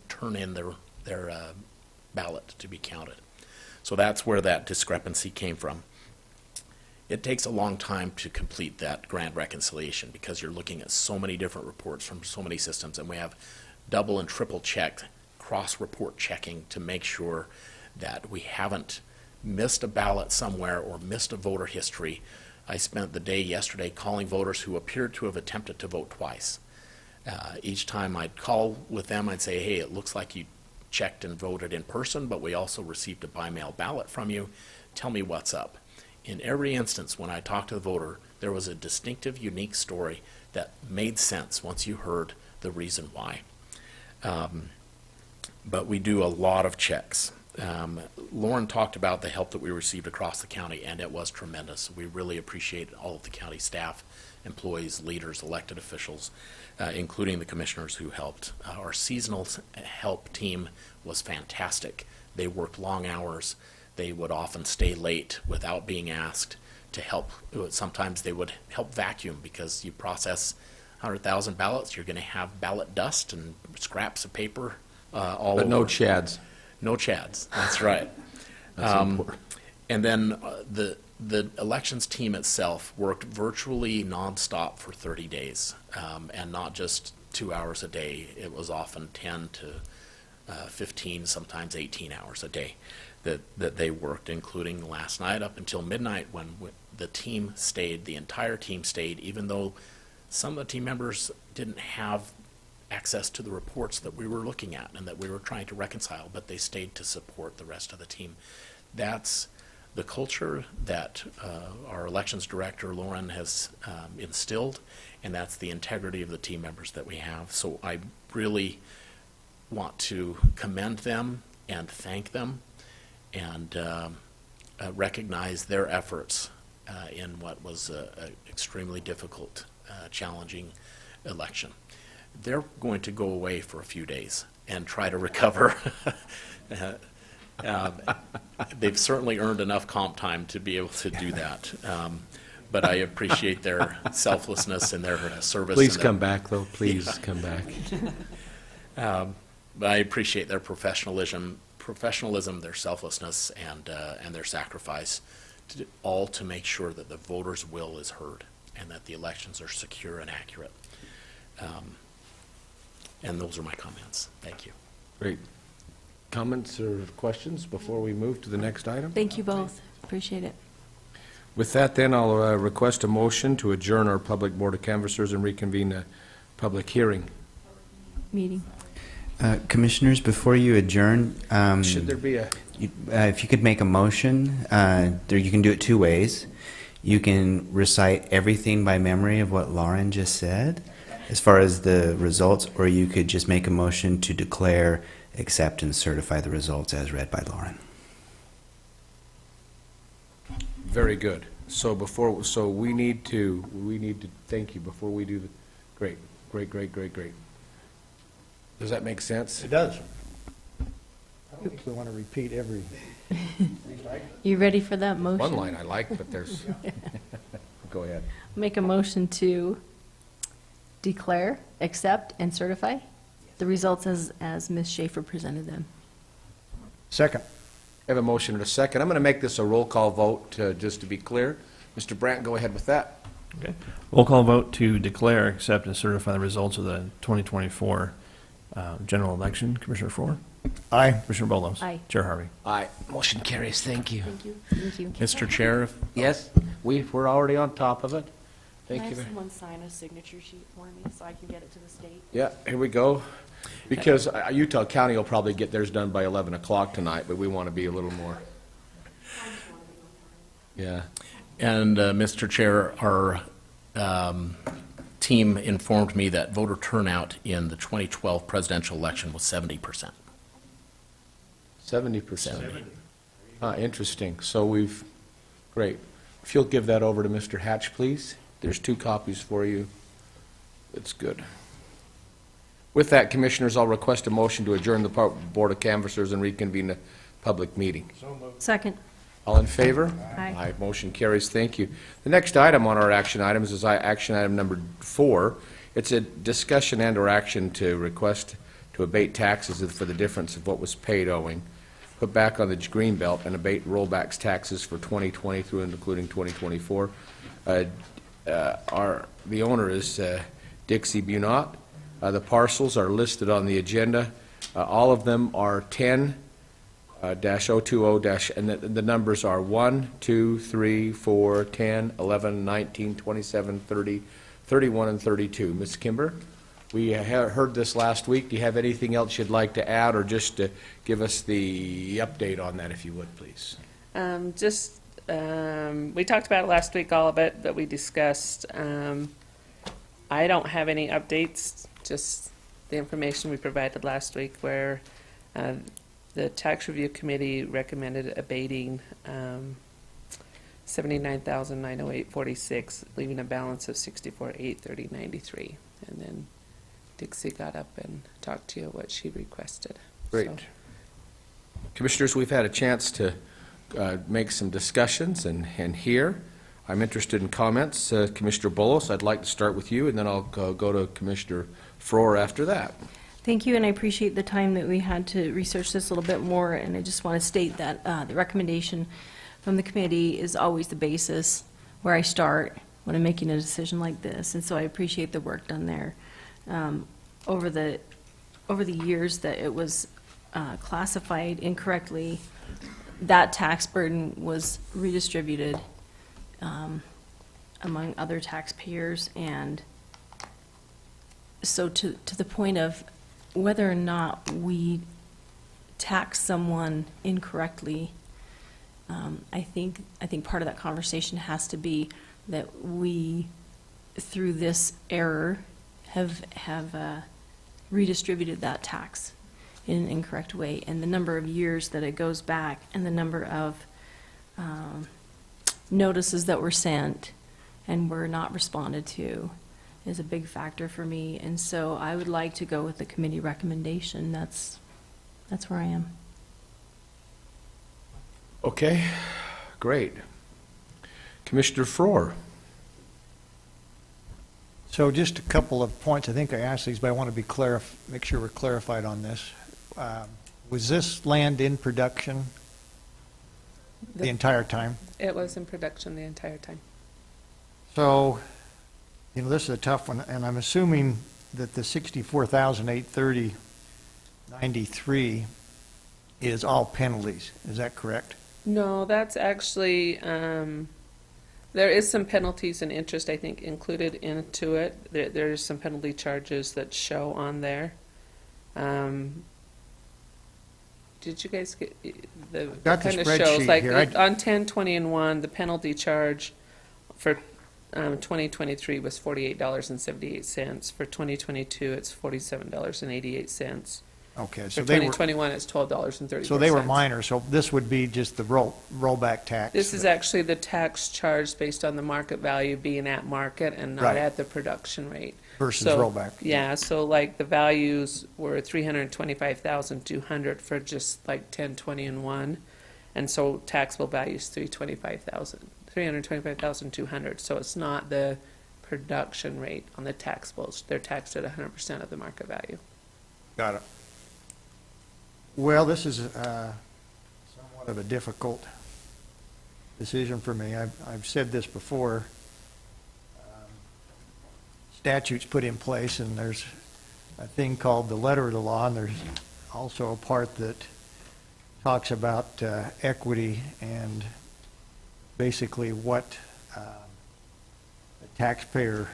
turn in their ballot to be counted. So that's where that discrepancy came from. It takes a long time to complete that grand reconciliation because you're looking at so many different reports from so many systems, and we have double and triple checked, cross-report checking to make sure that we haven't missed a ballot somewhere or missed a voter history. I spent the day yesterday calling voters who appeared to have attempted to vote twice. Each time I'd call with them, I'd say, "Hey, it looks like you checked and voted in person, but we also received a by-mail ballot from you. Tell me what's up." In every instance, when I talked to the voter, there was a distinctive, unique story that made sense once you heard the reason why. But we do a lot of checks. Lauren talked about the help that we received across the county, and it was tremendous. We really appreciate all of the county staff, employees, leaders, elected officials, including the commissioners who helped. Our seasonal help team was fantastic. They worked long hours. They would often stay late without being asked to help. Sometimes they would help vacuum because you process 100,000 ballots, you're going to have ballot dust and scraps of paper all over. But no chads. No chads, that's right. That's important. And then the elections team itself worked virtually nonstop for 30 days, and not just 2 hours a day. It was often 10 to 15, sometimes 18 hours a day that they worked, including last night up until midnight when the entire team stayed, even though some of the team members didn't have access to the reports that we were looking at and that we were trying to reconcile, but they stayed to support the rest of the team. That's the culture that our elections director, Lauren, has instilled, and that's the integrity of the team members that we have. So I really want to commend them and thank them and recognize their efforts in what was an extremely difficult, challenging election. They're going to go away for a few days and try to recover They've certainly earned enough comp time to be able to do that. But I appreciate their selflessness and their service. Please and come back, though. Please come back. But I appreciate their professionalism, their selflessness, and their sacrifice, all to make sure that the voters' will is heard and that the elections are secure and accurate. And those are my comments. Thank you. Great. Comments or questions before we move to the next item? Thank you both. Appreciate it. With that, then, I'll request a motion to adjourn our Public Board of Canvassers and reconvene a public hearing. Meeting. Commissioners, before you adjourn, Should there be a, if you could make a motion, you can do it two ways. You can recite everything by memory of what Lauren just said, as far as the results, or you could just make a motion to declare, accept, and certify the results as read by Lauren. very good. So we need to, thank you, before we do the, great. Does that make sense? It does. I don't think we want to repeat every. You ready for that motion? One line I like, but there's, go ahead. Make a motion to declare, accept, and certify the results as Ms. Schaefer presented them. Second. I have a motion and a second. I'm going to make this a roll call vote, just to be clear. Mr. Brandt, go ahead with that. Okay. Roll call vote to declare, accept, and certify the results of the 2024 general election. Commissioner Frohr? Aye. Commissioner Bolos? Aye. Chair Harvey? Aye. Motion carries. Thank you. Thank you. Thank you. Mr. Chair, Yes, we're already on top of it. Thank Can I you. have someone sign a signature sheet for me so I can get it to the state? Yeah, here we go. Because Utah County will probably get theirs done by 11 o'clock tonight, but we want to be a little more. Yeah. and Mr. Chair, our team informed me that voter turnout in the 2012 presidential election was 70%. 70%. Interesting. So great. If you'll give that over to Mr. Hatch, please. There's 2 copies for you. It's good. With that, Commissioners, I'll request a motion to adjourn the Board of Canvassers and reconvene the public meeting. Second. All in favor? Aye. Motion carries. Thank you. The next item on our action items is action item number 4. It's a discussion and/or action to request to abate taxes for the difference of what was paid owing, put back on the Greenbelt, and abate rollbacks taxes for 2020 through and including 2024. The owner is Dixie Bunot. The parcels are listed on the agenda. All of them are 10-020- and the numbers are 1, 2, 3, 4, 10, 11, 19, 27, 30, 31, and 32. Ms. Kimber, we heard this last week. Do you have anything else you'd like to add, or just to give us the update on that, if you would, please? We talked about it last week, all of it that we discussed. I don't have any updates, just the information we provided last week, where the Tax Review Committee recommended abating $79,908.46, leaving a balance of $64,830.93. And then Dixie got up and talked to you what she requested. Great. So, Commissioners, we've had a chance to make some discussions and hear. I'm interested in comments. Commissioner Bolos, I'd like to start with you, and then I'll go to Commissioner Frohr after that. Thank you, and I appreciate the time that we had to research this a little bit more, and I just want to state that the recommendation from the committee is always the basis where I start when I'm making a decision like this, and so I appreciate the work done there. Over the years that it was classified incorrectly, that tax burden was redistributed among other taxpayers, and so to the point of whether or not we tax someone incorrectly, I think part of that conversation has to be that we, through this error, have redistributed that tax in an incorrect way, and the number of years that it goes back and the number of notices that were sent and were not responded to is a big factor for me, and so I would like to go with the committee recommendation. That's where I am. Okay, great. Commissioner Frohr. So just a couple of points. I think I asked these, but I want to be make sure we're clarified on this. Was this land in production the entire time? It was in production the entire time. So, this is a tough one, and I'm assuming that the $64,830.93 is all penalties. Is that correct? No, that's actually, there is some penalties and interest, I think, included into it. There's some penalty charges that show on there. Did you guys get the Got the kind of spreadsheet shows, like, here. on 10, 20, and 1, the penalty charge for 2023 was $48.78. For 2022, it's $47.88. Okay, For so they were, 2021, it's $12.34. so they were minor, so this would be just the rollback tax. This is actually the tax charged based on the market value being at market and not Right. at the production rate. Versus So, rollback. Yeah, so like the values were 325,200 for just like 10, 20, and 1. And so taxable value is 325,200. So it's not the production rate on the taxables. They're taxed at 100% of the market value. Got it. Well, this is somewhat of a difficult decision for me. I've said this before. Statutes put in place, and there's a thing called the letter of the law, and there's also a part that talks about equity and basically what a taxpayer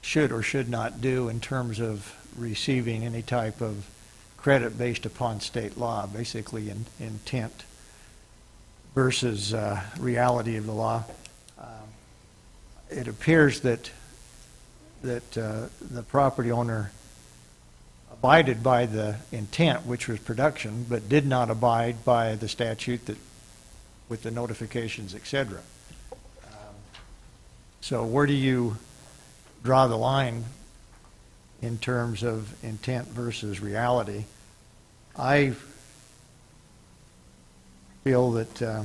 should or should not do in terms of receiving any type of credit based upon state law, basically intent versus reality of the law. It appears that the property owner abided by the intent, which was production, but did not abide by the statute that, with the notifications, et cetera. So where do you draw the line in terms of intent versus reality? I feel that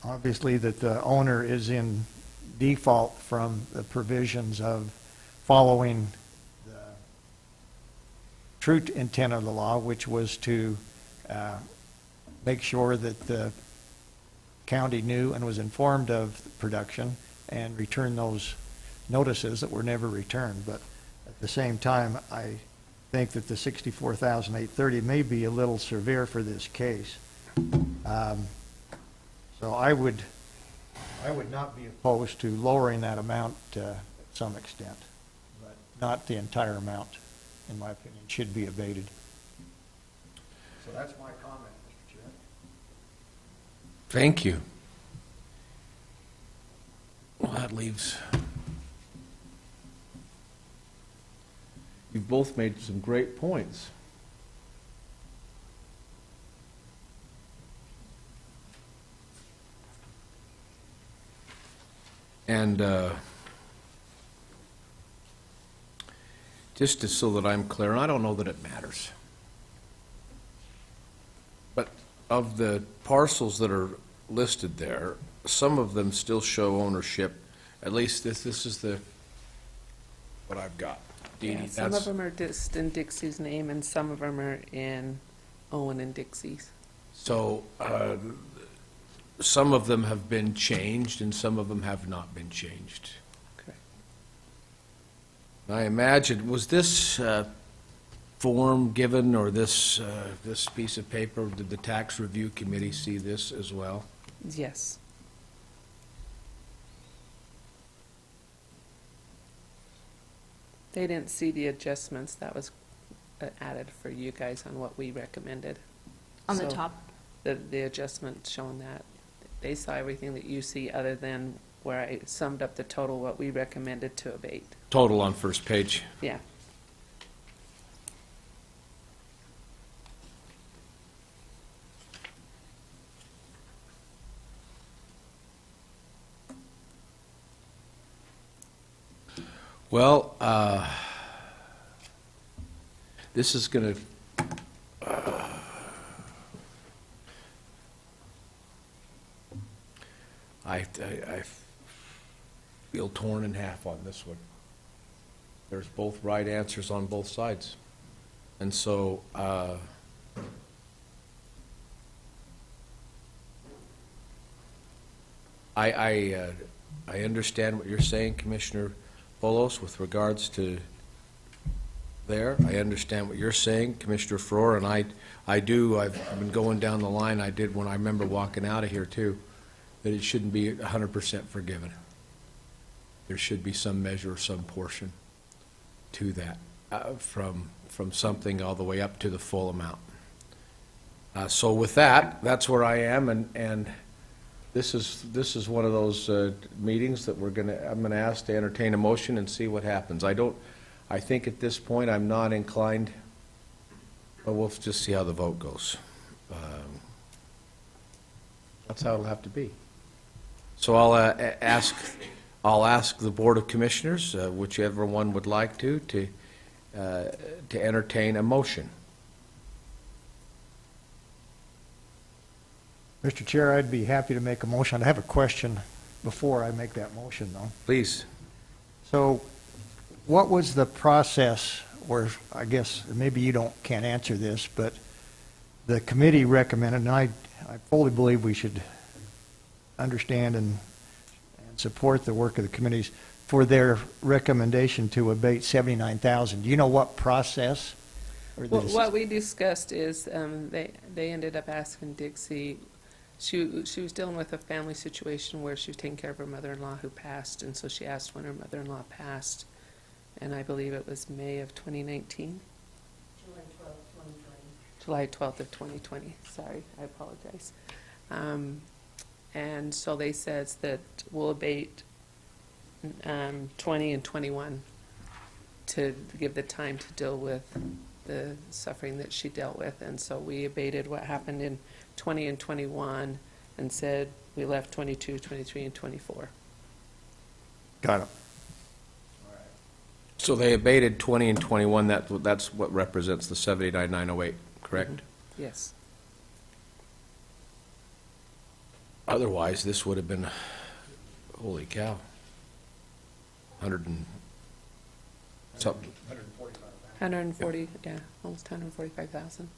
obviously that the owner is in default from the provisions of following the true intent of the law, which was to make sure that the county knew and was informed of production and return those notices that were never returned. But at the same time, I think that the $64,830 may be a little severe for this case. So I would not be opposed to lowering that amount to some extent, but not the entire amount, in my opinion, should be abated. So that's my comment, Mr. Chair. Thank you. Well, that leaves... You've both made some great points. And just so that I'm clear, and I don't know that it matters, but of the parcels that are listed there, some of them still show ownership. At least this is what I've got. Yeah, some of them are just in Dixie's name, and some of them are in Owen and Dixie's. So some of them have been changed, and some of them have not been changed. Correct. I imagine, was this form given, or this piece of paper, did the tax review committee see this as well? Yes. They didn't see the adjustments that was added for you guys on what we recommended. On the So, top? The adjustment showing that. They saw everything that you see other than where I summed up the total, what we recommended to abate. Total on first page. Yeah. Well, this is going to, I feel torn in half on this one. There's both right answers on both sides. And so, I understand what you're saying, Commissioner Bolos, with regards to there. I understand what you're saying, Commissioner Farrar, and I do. I've been going down the line. I did when I remember walking out of here too, that it shouldn't be 100% forgiven. There should be some measure, some portion to that, from something all the way up to the full amount. So with that, that's where I am, and this is one of those meetings that I'm gonna ask to entertain a motion and see what happens. I think at this point I'm not inclined, but we'll just see how the vote goes. That's how it'll have to be. So I'll ask the Board of Commissioners, whichever one would like to entertain a motion. Mr. Chair, I'd be happy to make a motion. I have a question before I make that motion, though. Please. So what was the process, or I guess maybe you can't answer this, but the committee recommended, and I fully believe we should understand and support the work of the committees for their recommendation to abate $79,000. Do you know what process? Or Well, what we discussed is they ended up asking Dixie. She was dealing with a family situation where she was taking care of her mother-in-law who passed, and so she asked when her mother-in-law passed, and I believe it was May of 2019. July 12th of 2020. Sorry, I apologize. And so they said that we'll abate 20 and 21 to give the time to deal with the suffering that she dealt with. And so we abated what happened in 20 and 21 and said we left 22, 23, and 24. Got it. So they abated 20 and 21. That's what represents the 79,908, correct? Mm-hmm. Yes. Otherwise, this would have been, holy cow, 100 and something. 140, yeah, almost 145,000.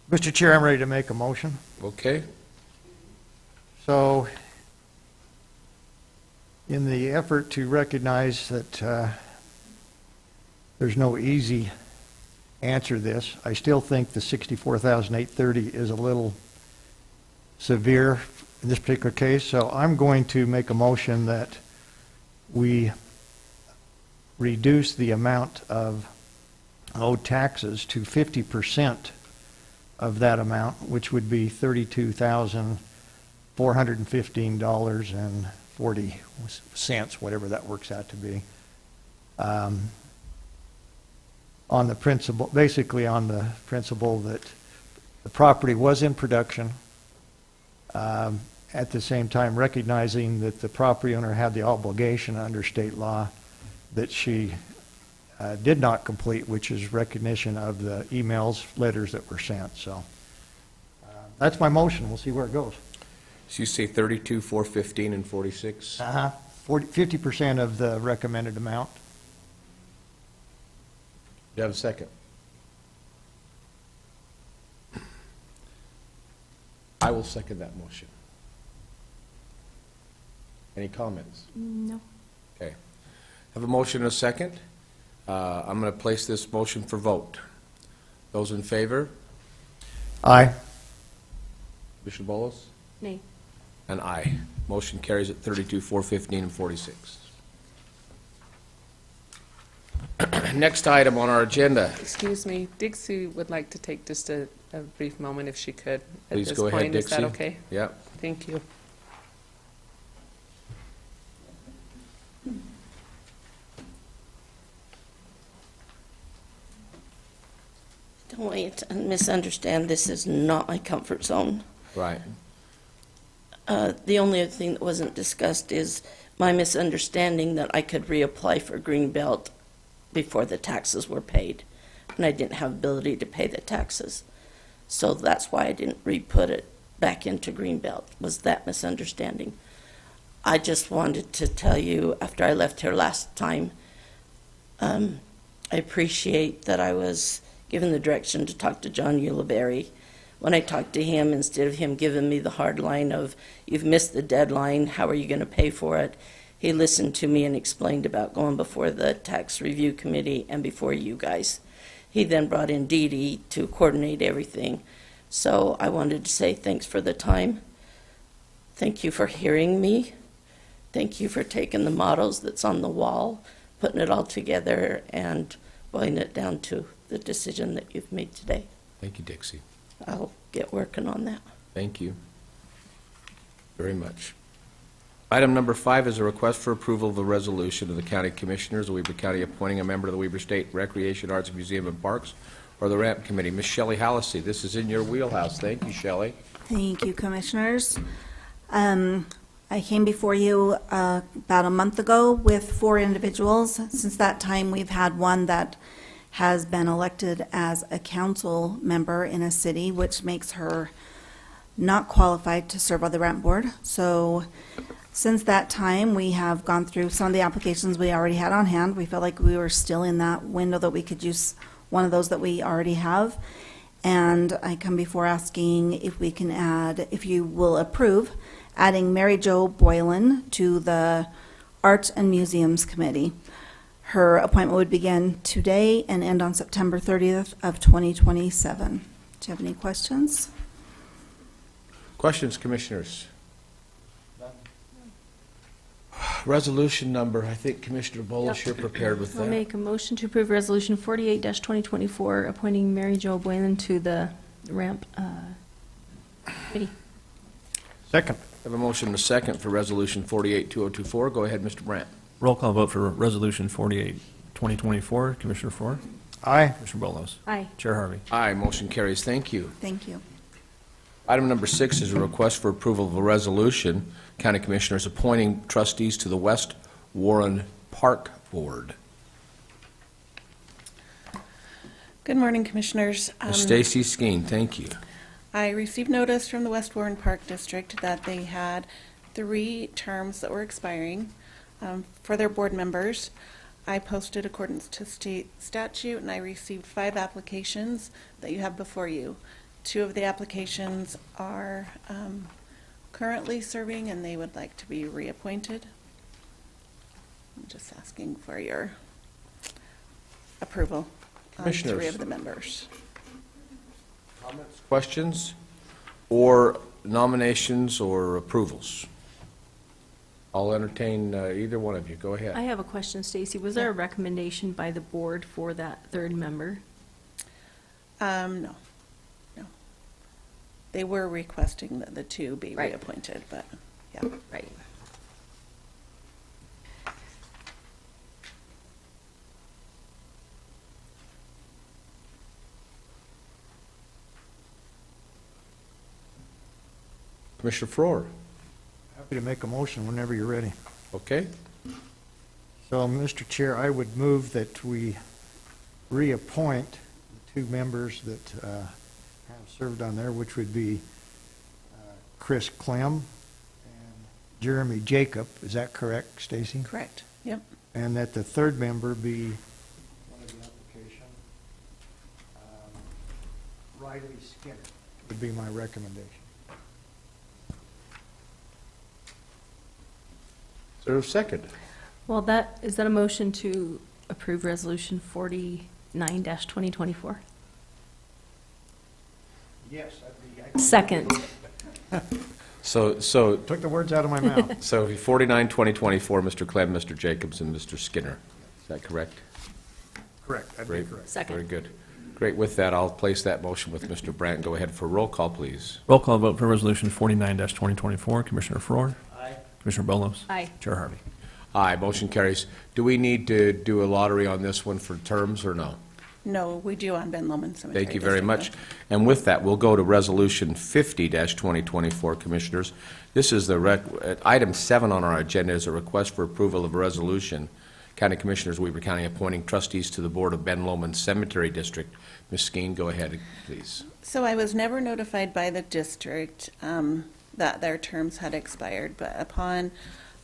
Mr. Chair, I'm ready to make a motion. Okay. So in the effort to recognize that there's no easy answer to this, I still think the $64,830 is a little severe in this particular case. So I'm going to make a motion that we reduce the amount of owed taxes to 50% of that amount, which would be $32,415.40, whatever that works out to be. On the principle, basically on the principle that the property was in production, at the same time recognizing that the property owner had the obligation under state law that she did not complete, which is recognition of the emails, letters that were sent. So that's my motion. We'll see where it goes. So you say 32, 415, and 46? 50% of the recommended amount. Do you have a second? I will second that motion. Any comments? No. Okay. Have a motion and a second. I'm going to place this motion for vote. Those in favor? Aye. Commissioner Bolos? Nay. And aye. Motion carries at 32, 415, and 46. Next item on our agenda. Excuse me, Dixie would like to take just a brief moment if she could. Please at this go ahead, point. Dixie. Is that okay? Yep. Thank you. Don't wait and misunderstand. This is not my comfort zone. Right. The only other thing that wasn't discussed is my misunderstanding that I could reapply for Greenbelt before the taxes were paid, and I didn't have ability to pay the taxes. So that's why I didn't re-put it back into Greenbelt, was that misunderstanding. I just wanted to tell you, after I left here last time, I appreciate that I was given the direction to talk to John Ulibarri. When I talked to him, instead of him giving me the hard line of, you've missed the deadline, how are you going to pay for it? He listened to me and explained about going before the tax review committee and before you guys. He then brought in Dee Dee to coordinate everything. So I wanted to say thanks for the time. Thank you for hearing me. Thank you for taking the models that's on the wall, putting it all together, and boiling it down to the decision that you've made today. Thank you, Dixie. I'll get working on that. Thank you very much. Item number 5 is a request for approval of a resolution of the County Commissioners of Weber County appointing a member of the Weber State Recreation, Arts, Museum, and Parks, or the RAMP Committee. Ms. Shelley Hallisey, this is in your wheelhouse. Thank you, Shelley. Thank you, Commissioners. I came before you about a month ago with 4 individuals. Since that time, we've had one that has been elected as a council member in a city, which makes her not qualified to serve on the RAMP board. So since that time, we have gone through some of the applications we already had on hand. We felt like we were still in that window that we could use one of those that we already have. And I come before asking if we can add, if you will approve, adding Mary Jo Boylan to the Arts and Museums Committee. Her appointment would begin today and end on September 30th of 2027. Do you have any questions? Questions, Commissioners? Resolution number, I think Commissioner Bolish, you're prepared with I'll that. make a motion to approve Resolution 48-2024, appointing Mary Jo Boylan to the RAMP committee. Second. I have a motion and a second for Resolution 48-2024. Go ahead, Mr. Brandt. Roll call vote for Resolution 48-2024. Commissioner Faur? Aye. Commissioner Bolos? Aye. Chair Harvey? Aye, motion carries. Thank you. Thank you. Item number 6 is a request for approval of a resolution, County Commissioners appointing trustees to the West Warren Park Board. Good morning, Commissioners. Ms. Stacy Skeen, thank you. I received notice from the West Warren Park District that they had 3 terms that were expiring for their board members. I posted accordance to state statute, and I received 5 applications that you have before you. 2 of the applications are currently serving, and they would like to be reappointed. I'm just asking for your approval on 3 Commissioners. of the members. Comments, questions, or nominations or approvals? I'll entertain either one of you. Go ahead. I have a question, Stacy. Was there a recommendation by the board for that 3rd member? No. They were requesting that the 2 be Right. reappointed, but, yeah. Right. Commissioner Faur. Happy to make a motion whenever you're ready. Okay. So, Mr. Chair, I would move that we reappoint the 2 members that have served on there, which would be Chris Clem and Jeremy Jacob. Is that correct, Stacy? Correct, yep. And that the 3rd member be one of the application, Riley Skinner would be my recommendation. Is there a second? Well, is that a motion to approve Resolution 49-2024? Yes, that'd be. Second. So Took the words out of my mouth. So 49-2024, Mr. Clem, Mr. Jacobs, and Mr. Skinner. Is that correct? Correct, that'd be Great. correct. Second. Very good. Great. With that, I'll place that motion with Mr. Brandt. Go ahead for roll call, please. Roll call vote for Resolution 49-2024. Commissioner Faur? Aye. Commissioner Bolos? Aye. Chair Harvey? Aye, motion carries. Do we need to do a lottery on this one for terms or no? No, we do on Ben Lomond Cemetery. Thank you very District. much. And with that, we'll go to Resolution 50-2024, Commissioners. This is item 7 on our agenda is a request for approval of a resolution, County Commissioners, Weber County, appointing trustees to the Board of Ben Lomond Cemetery District. Ms. Skeen, go ahead, please. So I was never notified by the district that their terms had expired, but upon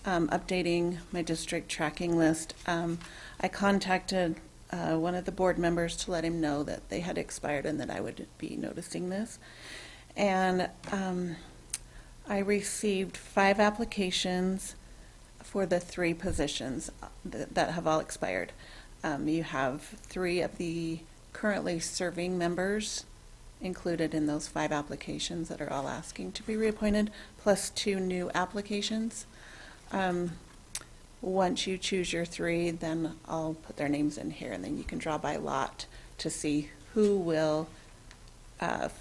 updating my district tracking list, I contacted one of the board members to let him know that they had expired and that I would be noticing this. And I received 5 applications for the 3 positions that have all expired. You have 3 of the currently serving members included in those 5 applications that are all asking to be reappointed, plus 2 new applications. Once you choose your 3, then I'll put their names in here, and then you can draw by lot to see who will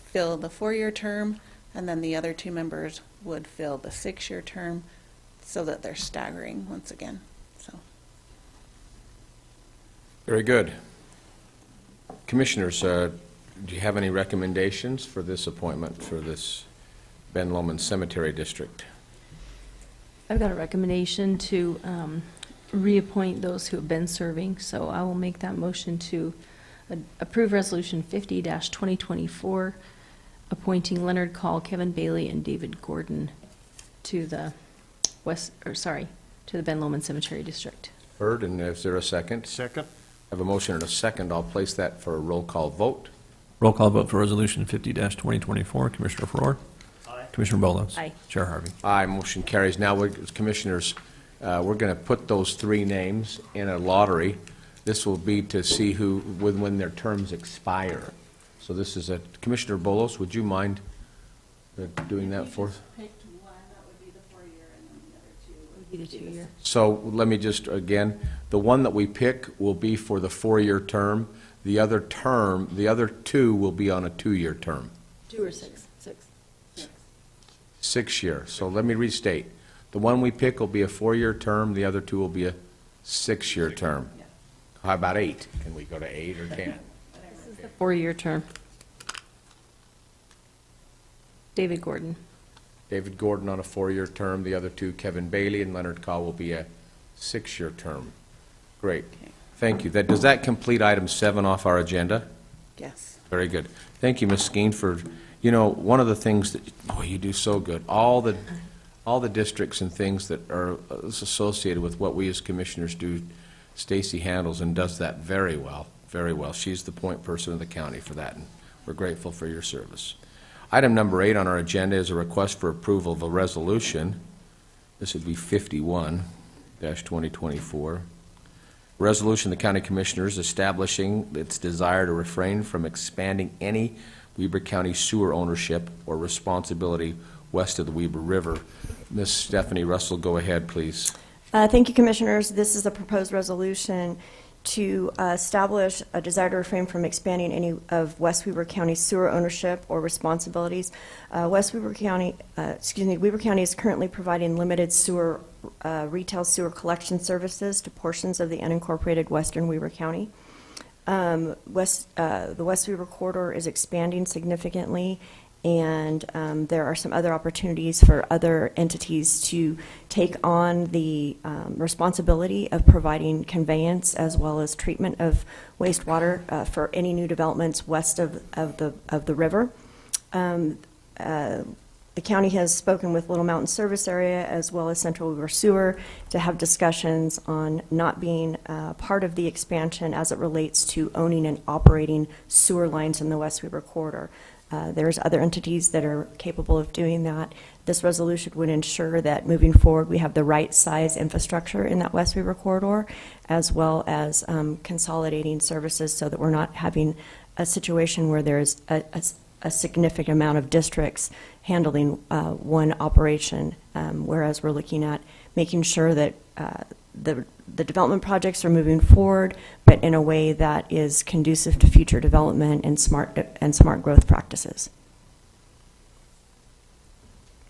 fill the 4-year term, and then the other 2 members would fill the 6-year term, so that they're staggering once again. So. Very good. Commissioners, do you have any recommendations for this appointment for this Ben Lomond Cemetery District? I've got a recommendation to reappoint those who have been serving, so I will make that motion to approve Resolution 50-2024, appointing Leonard Call, Kevin Bailey, and David Gordon to the to the Ben Lomond Cemetery District. Heard, and is there a second? Second. I have a motion and a second. I'll place that for a roll call vote. Roll call vote for Resolution 50-2024. Commissioner Farrar? Aye. Commissioner Bolos? Aye. Chair Harvey? Aye, motion carries. Now, Commissioners, we're going to put those 3 names in a lottery. This will be to see when their terms expire. So this is Commissioner Bolos, would you mind doing that for us? Picked one, that would be the 4-year, and then the other 2 would Be the 2-year. So let me just, again, the one that we pick will be for the 4-year term. The other 2 will be on a 2-year term. 2 or 6? 6. 6-year. So let me restate. The one we pick will be a 4-year term. The other 2 will be a 6-year term. How about 8? Can we go to 8 or 10? This is the 4-year term. David Gordon. David Gordon on a 4-year term. The other 2, Kevin Bailey and Leonard Call, will be a 6-year term. Great. Thank you. Does that complete item 7 off our agenda? Yes. Very good. Thank you, Ms. Skeen, for, one of the things that, you do so good. All the districts and things that are associated with what we as commissioners do, Stacy handles and does that very well, very well. She's the point person of the county for that, and we're grateful for your service. Item number 8 on our agenda is a request for approval of a resolution. This would be 51-2024. Resolution of the County Commissioners establishing its desire to refrain from expanding any Weber County sewer ownership or responsibility west of the Weber River. Ms. Stephanie Russell, go ahead, please. Thank you, Commissioners. This is a proposed resolution to establish a desire to refrain from expanding any of West Weber County sewer ownership or responsibilities. Weber County is currently providing limited retail sewer collection services to portions of the unincorporated western Weber County. The West Weber corridor is expanding significantly, and there are some other opportunities for other entities to take on the responsibility of providing conveyance as well as treatment of wastewater for any new developments west of the river. The county has spoken with Little Mountain Service Area as well as Central Weber Sewer to have discussions on not being part of the expansion as it relates to owning and operating sewer lines in the West Weber corridor. There's other entities that are capable of doing that. This resolution would ensure that moving forward we have the right size infrastructure in that West Weber corridor, as well as consolidating services so that we're not having a situation where there's a significant amount of districts handling one operation, whereas we're looking at making sure that the development projects are moving forward, but in a way that is conducive to future development and smart growth practices.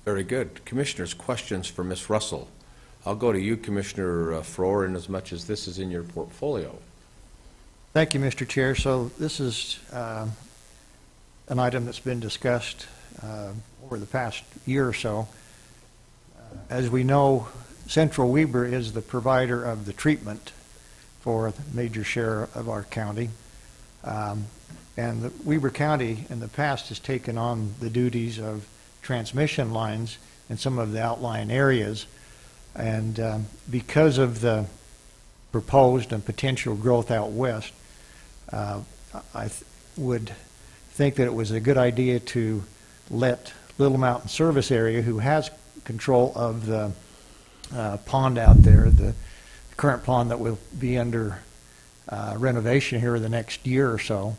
Very good. Commissioners, questions for Ms. Russell? I'll go to you, Commissioner Farrar, in as much as this is in your portfolio. Thank you, Mr. Chair. So this is an item that's been discussed over the past year or so. As we know, Central Weber is the provider of the treatment for a major share of our county. And the Weber County in the past has taken on the duties of transmission lines in some of the outlying areas. And because of the proposed and potential growth out west, would think that it was a good idea to let Little Mountain Service Area, who has control of the pond out there, the current pond that will be under renovation here in the next year or so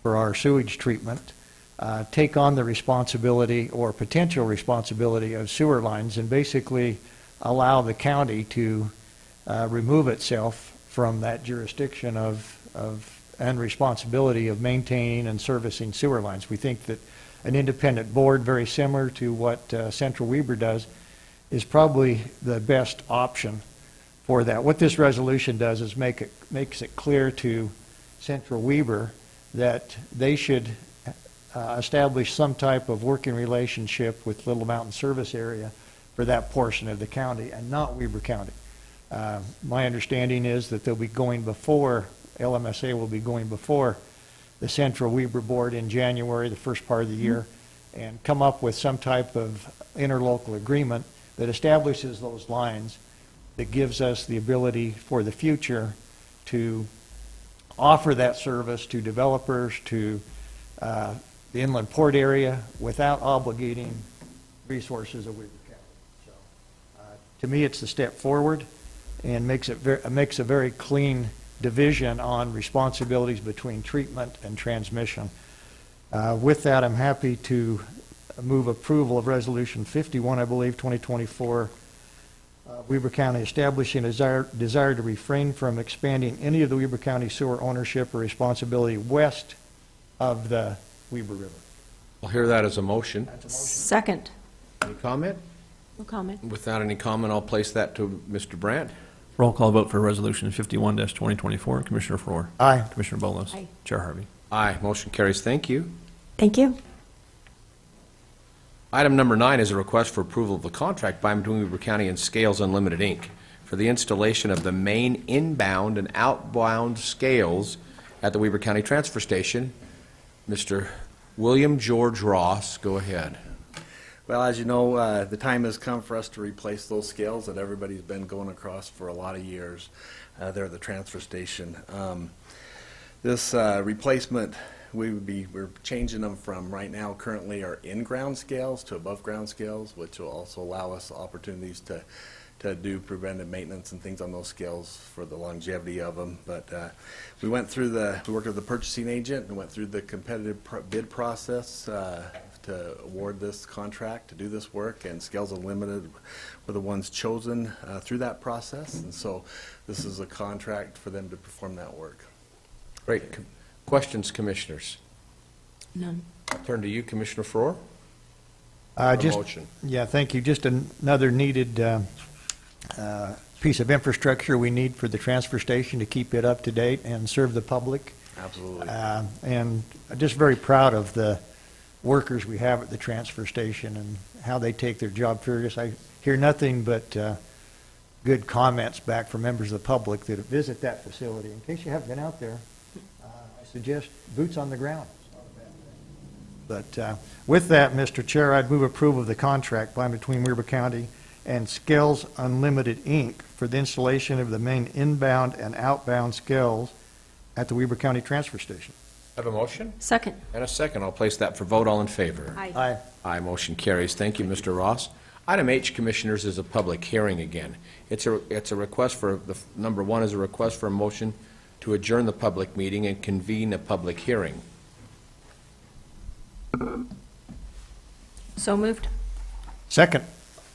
for our sewage treatment, take on the responsibility or potential responsibility of sewer lines and basically allow the county to remove itself from that jurisdiction and responsibility of maintaining and servicing sewer lines. We think that an independent board, very similar to what Central Weber does, is probably the best option for that. What this resolution does is makes it clear to Central Weber that they should establish some type of working relationship with Little Mountain Service Area for that portion of the county and not Weber County. My understanding is that they'll be going before, LMSA will be going before the Central Weber Board in January, the first part of the year, and come up with some type of interlocal agreement that establishes those lines, that gives us the ability for the future to offer that service to developers, to the inland port area, without obligating resources of Weber County. So, to me, it's a step forward and makes a very clean division on responsibilities between treatment and transmission. With that, I'm happy to move approval of Resolution 51, I believe, 2024, Weber County establishing a desire to refrain from expanding any of the Weber County sewer ownership or responsibility west of the Weber River. I'll hear that as a motion. Second. Any comment? No comment. Without any comment, I'll place that to Mr. Brandt. Roll call vote for Resolution 51-2024. Commissioner Faur. Aye. Commissioner Bolos. Aye. Chair Harvey. Aye. Motion carries. Thank you. Thank you. Item number 9 is a request for approval of the contract by and between Weber County and Scales Unlimited, Inc. for the installation of the main inbound and outbound scales at the Weber County Transfer Station. Mr. William George Ross, go ahead. Well, as you know, the time has come for us to replace those scales that everybody's been going across for a lot of years there at the transfer station. This replacement, we're changing them from right now currently our in-ground scales to above-ground scales, which will also allow us opportunities to do preventive maintenance and things on those scales for the longevity of them. But we worked with the purchasing agent and went through the competitive bid process to award this contract to do this work, and Scales Unlimited were the ones chosen through that process, and so this is a contract for them to perform that work. Great. Questions, commissioners? None. I'll turn to you, Commissioner Faur. Motion. Yeah, thank you. Just another needed piece of infrastructure we need for the transfer station to keep it up to date and serve the public. Absolutely. And I'm just very proud of the workers we have at the transfer station and how they take their job serious. I hear nothing but good comments back from members of the public that visit that facility. In case you haven't been out there, I suggest boots on the ground. But with that, Mr. Chair, I'd move approval of the contract by and between Weber County and Scales Unlimited, Inc. for the installation of the main inbound and outbound scales at the Weber County Transfer Station. Have a motion? Second. And a second. I'll place that for vote. All in favor? Aye. Aye. Aye. Motion carries. Thank you, Mr. Ross. Item H, Commissioners, is a public hearing again. It's a request for, number 1 is a request for a motion to adjourn the public meeting and convene a public hearing. So moved. Second.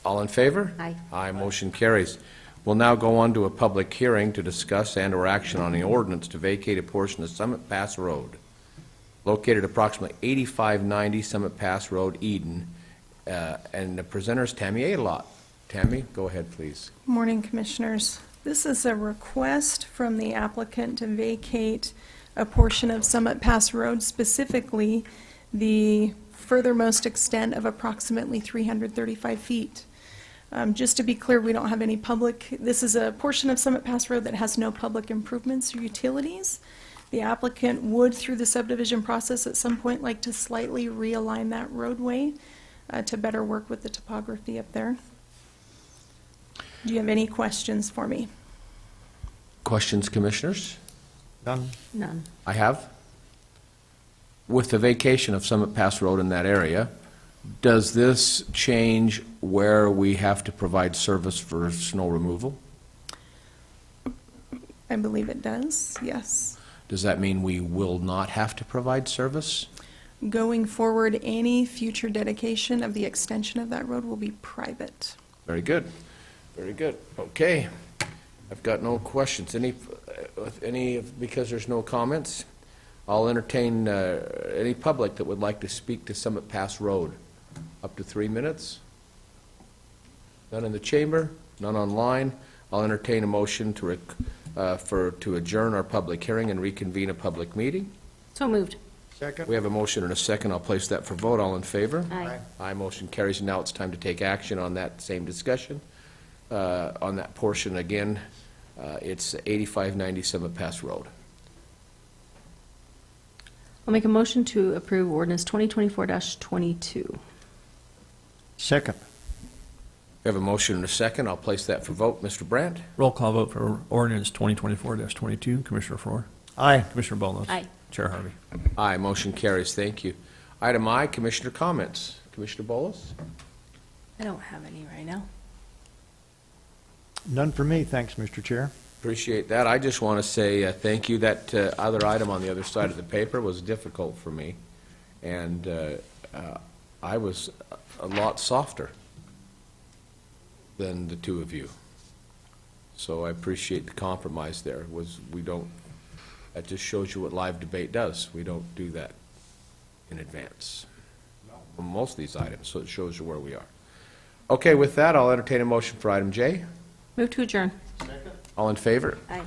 All in favor? Aye. Aye. Motion carries. We'll now go on to a public hearing to discuss and/or action on the ordinance to vacate a portion of Summit Pass Road, located approximately 8590 Summit Pass Road, Eden. And the presenter is Tammy Adelot. Tammy, go ahead, please. Morning, Commissioners. This is a request from the applicant to vacate a portion of Summit Pass Road, specifically the furthermost extent of approximately 335 feet. Just to be clear, we don't have any public, this is a portion of Summit Pass Road that has no public improvements or utilities. The applicant would, through the subdivision process at some point, like to slightly realign that roadway to better work with the topography up there. Do you have any questions for me? Questions, commissioners? None? None. I have. With the vacation of Summit Pass Road in that area, does this change where we have to provide service for snow removal? I believe it does, yes. Does that mean we will not have to provide service? Going forward, any future dedication of the extension of that road will be private. Very good. Very good. Okay. I've got no questions. Because there's no comments, I'll entertain any public that would like to speak to Summit Pass Road. Up to 3 minutes. None in the chamber, none online. I'll entertain a motion to adjourn our public hearing and reconvene a public meeting. So moved. Second? We have a motion and a second. I'll place that for vote. All in favor? Aye. Aye, motion carries. Now it's time to take action on that same discussion. On that portion again, it's 8590 Summit Pass Road. I'll make a motion to approve ordinance 2024-22. Second? We have a motion and a second. I'll place that for vote. Mr. Brandt? Roll call vote for ordinance 2024-22. Commissioner Faur. Aye. Commissioner Bolos. Aye. Chair Harvey. Aye, motion carries. Thank you. Item I, Commissioner comments. Commissioner Bolos? I don't have any right now. None for me, thanks, Mr. Chair. Appreciate that. I just want to say thank you. That other item on the other side of the paper was difficult for me, and I was a lot softer than the two of you. So I appreciate the compromise there. That just shows you what live debate does. We don't do that in advance on most of these items, so it shows you where we are. Okay, with that, I'll entertain a motion for item J. Move to adjourn. All in favor? Aye.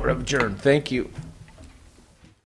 We're adjourned. Thank you.